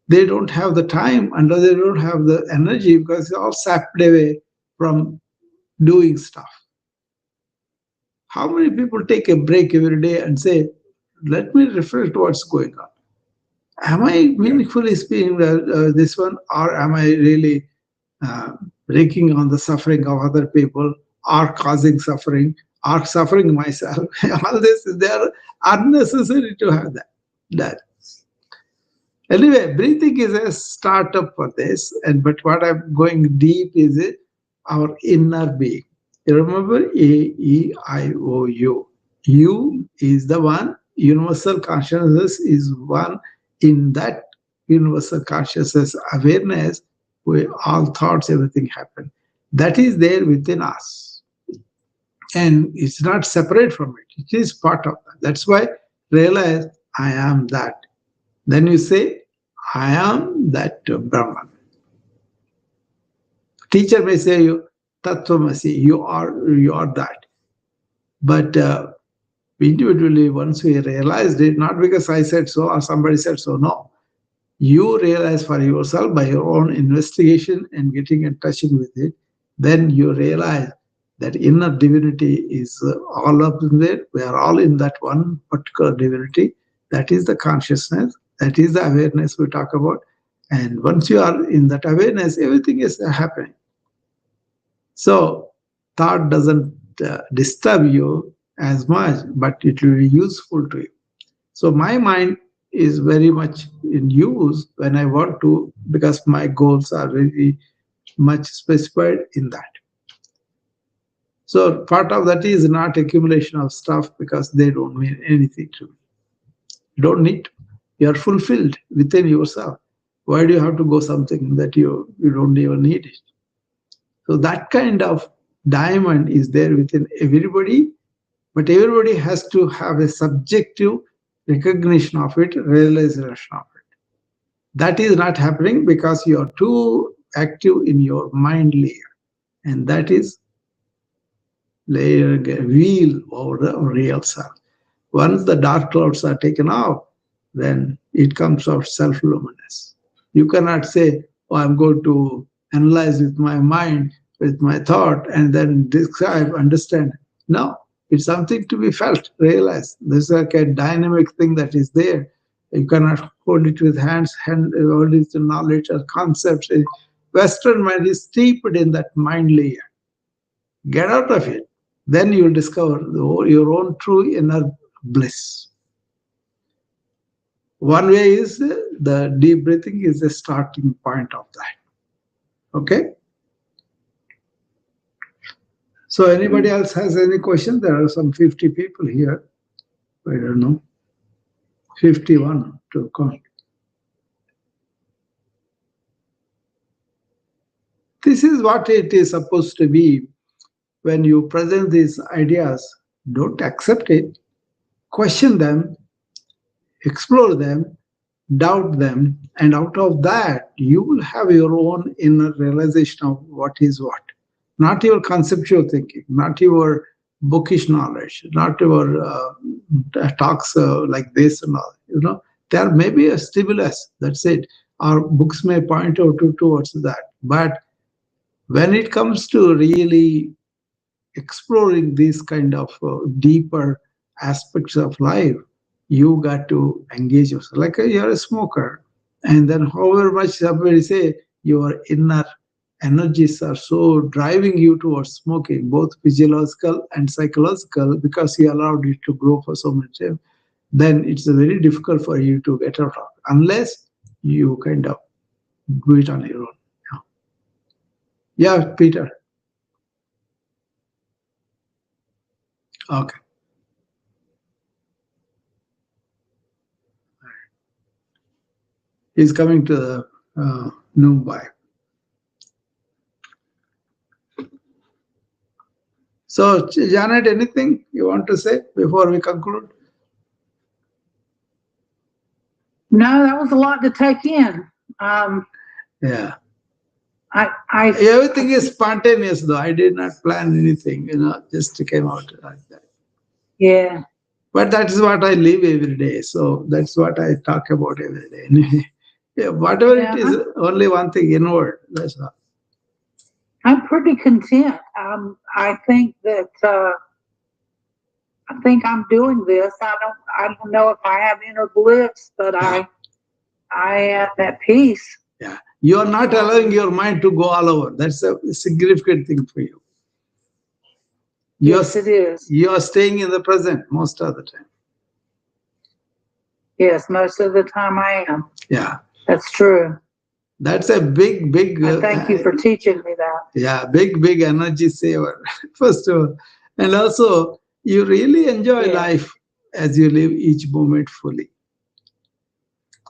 They don't have the time and they don't have the energy because they're all sapped away from doing stuff. How many people take a break every day and say, let me reflect what's going on? Am I meaningfully speaking this one, or am I really breaking on the suffering of other people, or causing suffering, or suffering myself? All this, they are unnecessary to have that. Anyway, breathing is a startup for this, but what I'm going deep is our inner being. You remember A-E-I-O-U. You is the one, universal consciousness is one. In that universal consciousness awareness, where all thoughts, everything happen. That is there within us. And it's not separate from it. It is part of that. That's why realize I am that. Then you say, I am that Brahman. Teacher may say you, Tattvamasi, you are that. But individually, once we realized it, not because I said so or somebody said so, no. You realize for yourself by your own investigation and getting in touching with it, then you realize that inner divinity is all up in there. We are all in that one particular divinity. That is the consciousness. That is the awareness we talk about. And once you are in that awareness, everything is happening. So thought doesn't disturb you as much, but it will be useful to you. So my mind is very much in use when I want to, because my goals are very much specified in that. So part of that is not accumulation of stuff because they don't mean anything to me. You don't need to. You are fulfilled within yourself. Why do you have to go something that you don't even need it? So that kind of diamond is there within everybody, but everybody has to have a subjective recognition of it, realization of it. That is not happening because you are too active in your mind layer, and that is layering a wheel over the real self. Once the dark clouds are taken off, then it comes out self-luminous. You cannot say, oh, I'm going to analyze with my mind, with my thought, and then describe, understand. No, it's something to be felt, realized. There's like a dynamic thing that is there. You cannot hold it with hands, hold it with knowledge or concepts. Western mind is steeped in that mind layer. Get out of it. Then you'll discover your own true inner bliss. One way is the deep breathing is the starting point of that. Okay? So anybody else has any question? There are some 50 people here. I don't know. 51 to count. This is what it is supposed to be when you present these ideas. Don't accept it. Question them. Explore them. Doubt them, and out of that you will have your own inner realization of what is what. Not your conceptual thinking, not your bookish knowledge, not your talks like this and all. There may be a stimulus, that's it. Our books may point out towards that, but when it comes to really exploring these kind of deeper aspects of life, you got to engage yourself. Like you're a smoker, and then however much somebody say your inner energies are so driving you towards smoking, both physiological and psychological, because you allowed it to grow for so much time, then it's very difficult for you to get out of it, unless you kind of do it on your own. Yeah, Peter. Okay. He's coming to the Mumbai. So, Janet, anything you want to say before we conclude? No, that was a lot to take in. Yeah. Everything is spontaneous, though. I did not plan anything, just came out like that. Yeah. But that is what I live every day. So that's what I talk about every day. Yeah, whatever it is, only one thing, inward. That's all. I'm pretty content. I think that I think I'm doing this. I don't know if I have inner bliss, but I have that peace. Yeah. You are not allowing your mind to go all over. That's a significant thing for you. Yes, it is. You are staying in the present most of the time. Yes, most of the time I am. Yeah. That's true. That's a big. Thank you for teaching me that. Yeah, big energy saver, first of all. And also, you really enjoy life as you live each moment fully.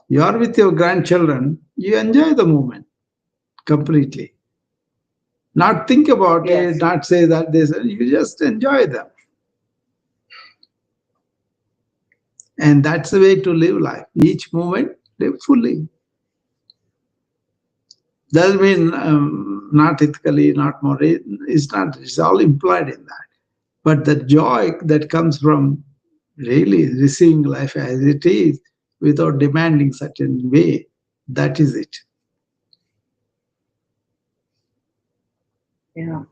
You are with your grandchildren, you enjoy the moment completely. Not think about Yes. it, not say that this, you just enjoy them. And that's the way to live life. Each moment, live fully. Doesn't mean not ethically, not moral. It's all implied in that. But the joy that comes from really receiving life as it is without demanding certain way, that is it. Yeah.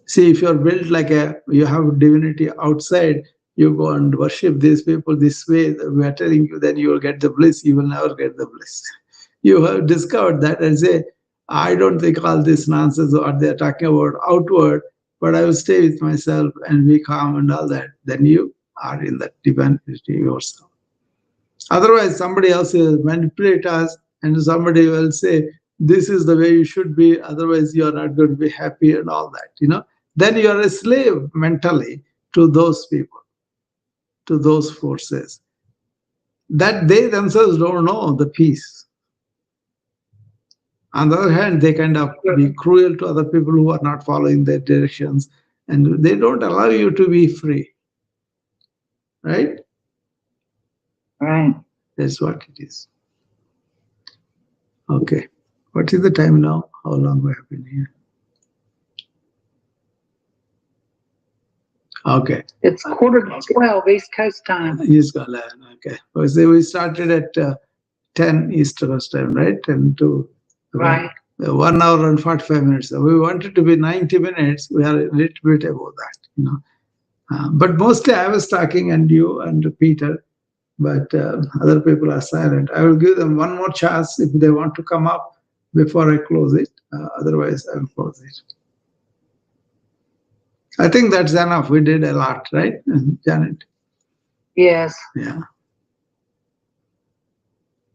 See, if you're built like you have divinity outside, you go and worship these people this way, we are telling you, then you will get the bliss, you will never get the bliss. You have discovered that and say, I don't think all this nonsense what they're talking about outward, but I will stay with myself and be calm and all that. Then you are in that divinity yourself. Otherwise, somebody else will manipulate us and somebody will say, this is the way you should be, otherwise you are not going to be happy and all that, Then you are a slave mentally to those people, to those forces, that they themselves don't know the peace. On the other hand, they kind of be cruel to other people who are not following their directions, and they don't allow you to be free. Right? Right. That's what it is. Okay. What is the time now? How long we have been here? Okay. It's 11:45 East Coast time. East Coast, okay. We started at 10 East Coast time, right? 10 to Right. 1 hour and 45 minutes. We wanted to be 90 minutes. We are a little bit above that, but mostly I was talking and you and Peter, but other people are silent. I will give them one more chance if they want to come up before I close it. Otherwise, I will close it. I think that's enough. We did a lot, right, Janet? Yes. Yeah.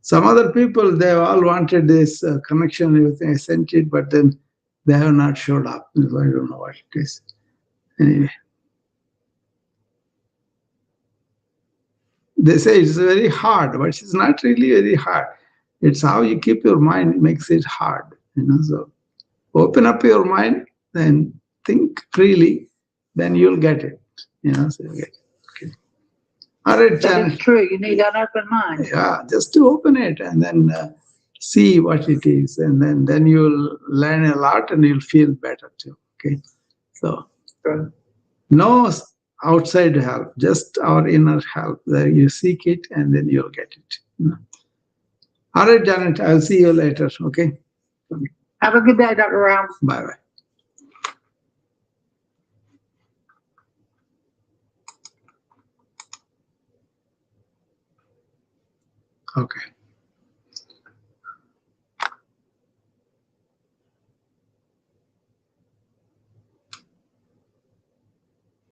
Some other people, they all wanted this connection, everything. I sent it, but then they have not showed up. So I don't know what it is. Anyway. They say it's very hard, but it's not really very hard. It's how you keep your mind makes it hard. So open up your mind, then think freely, then you'll get it. So you get it. Okay. All right, That is true. You need an open mind. Yeah, just to open it and then see what it is, and then you'll learn a lot and you'll feel better too. Okay, so no outside help, just our inner help. There you seek it and then you'll get it. All right, Janet, I'll see you later. Okay. Have a good day, Dr. Rao. Bye bye. Okay.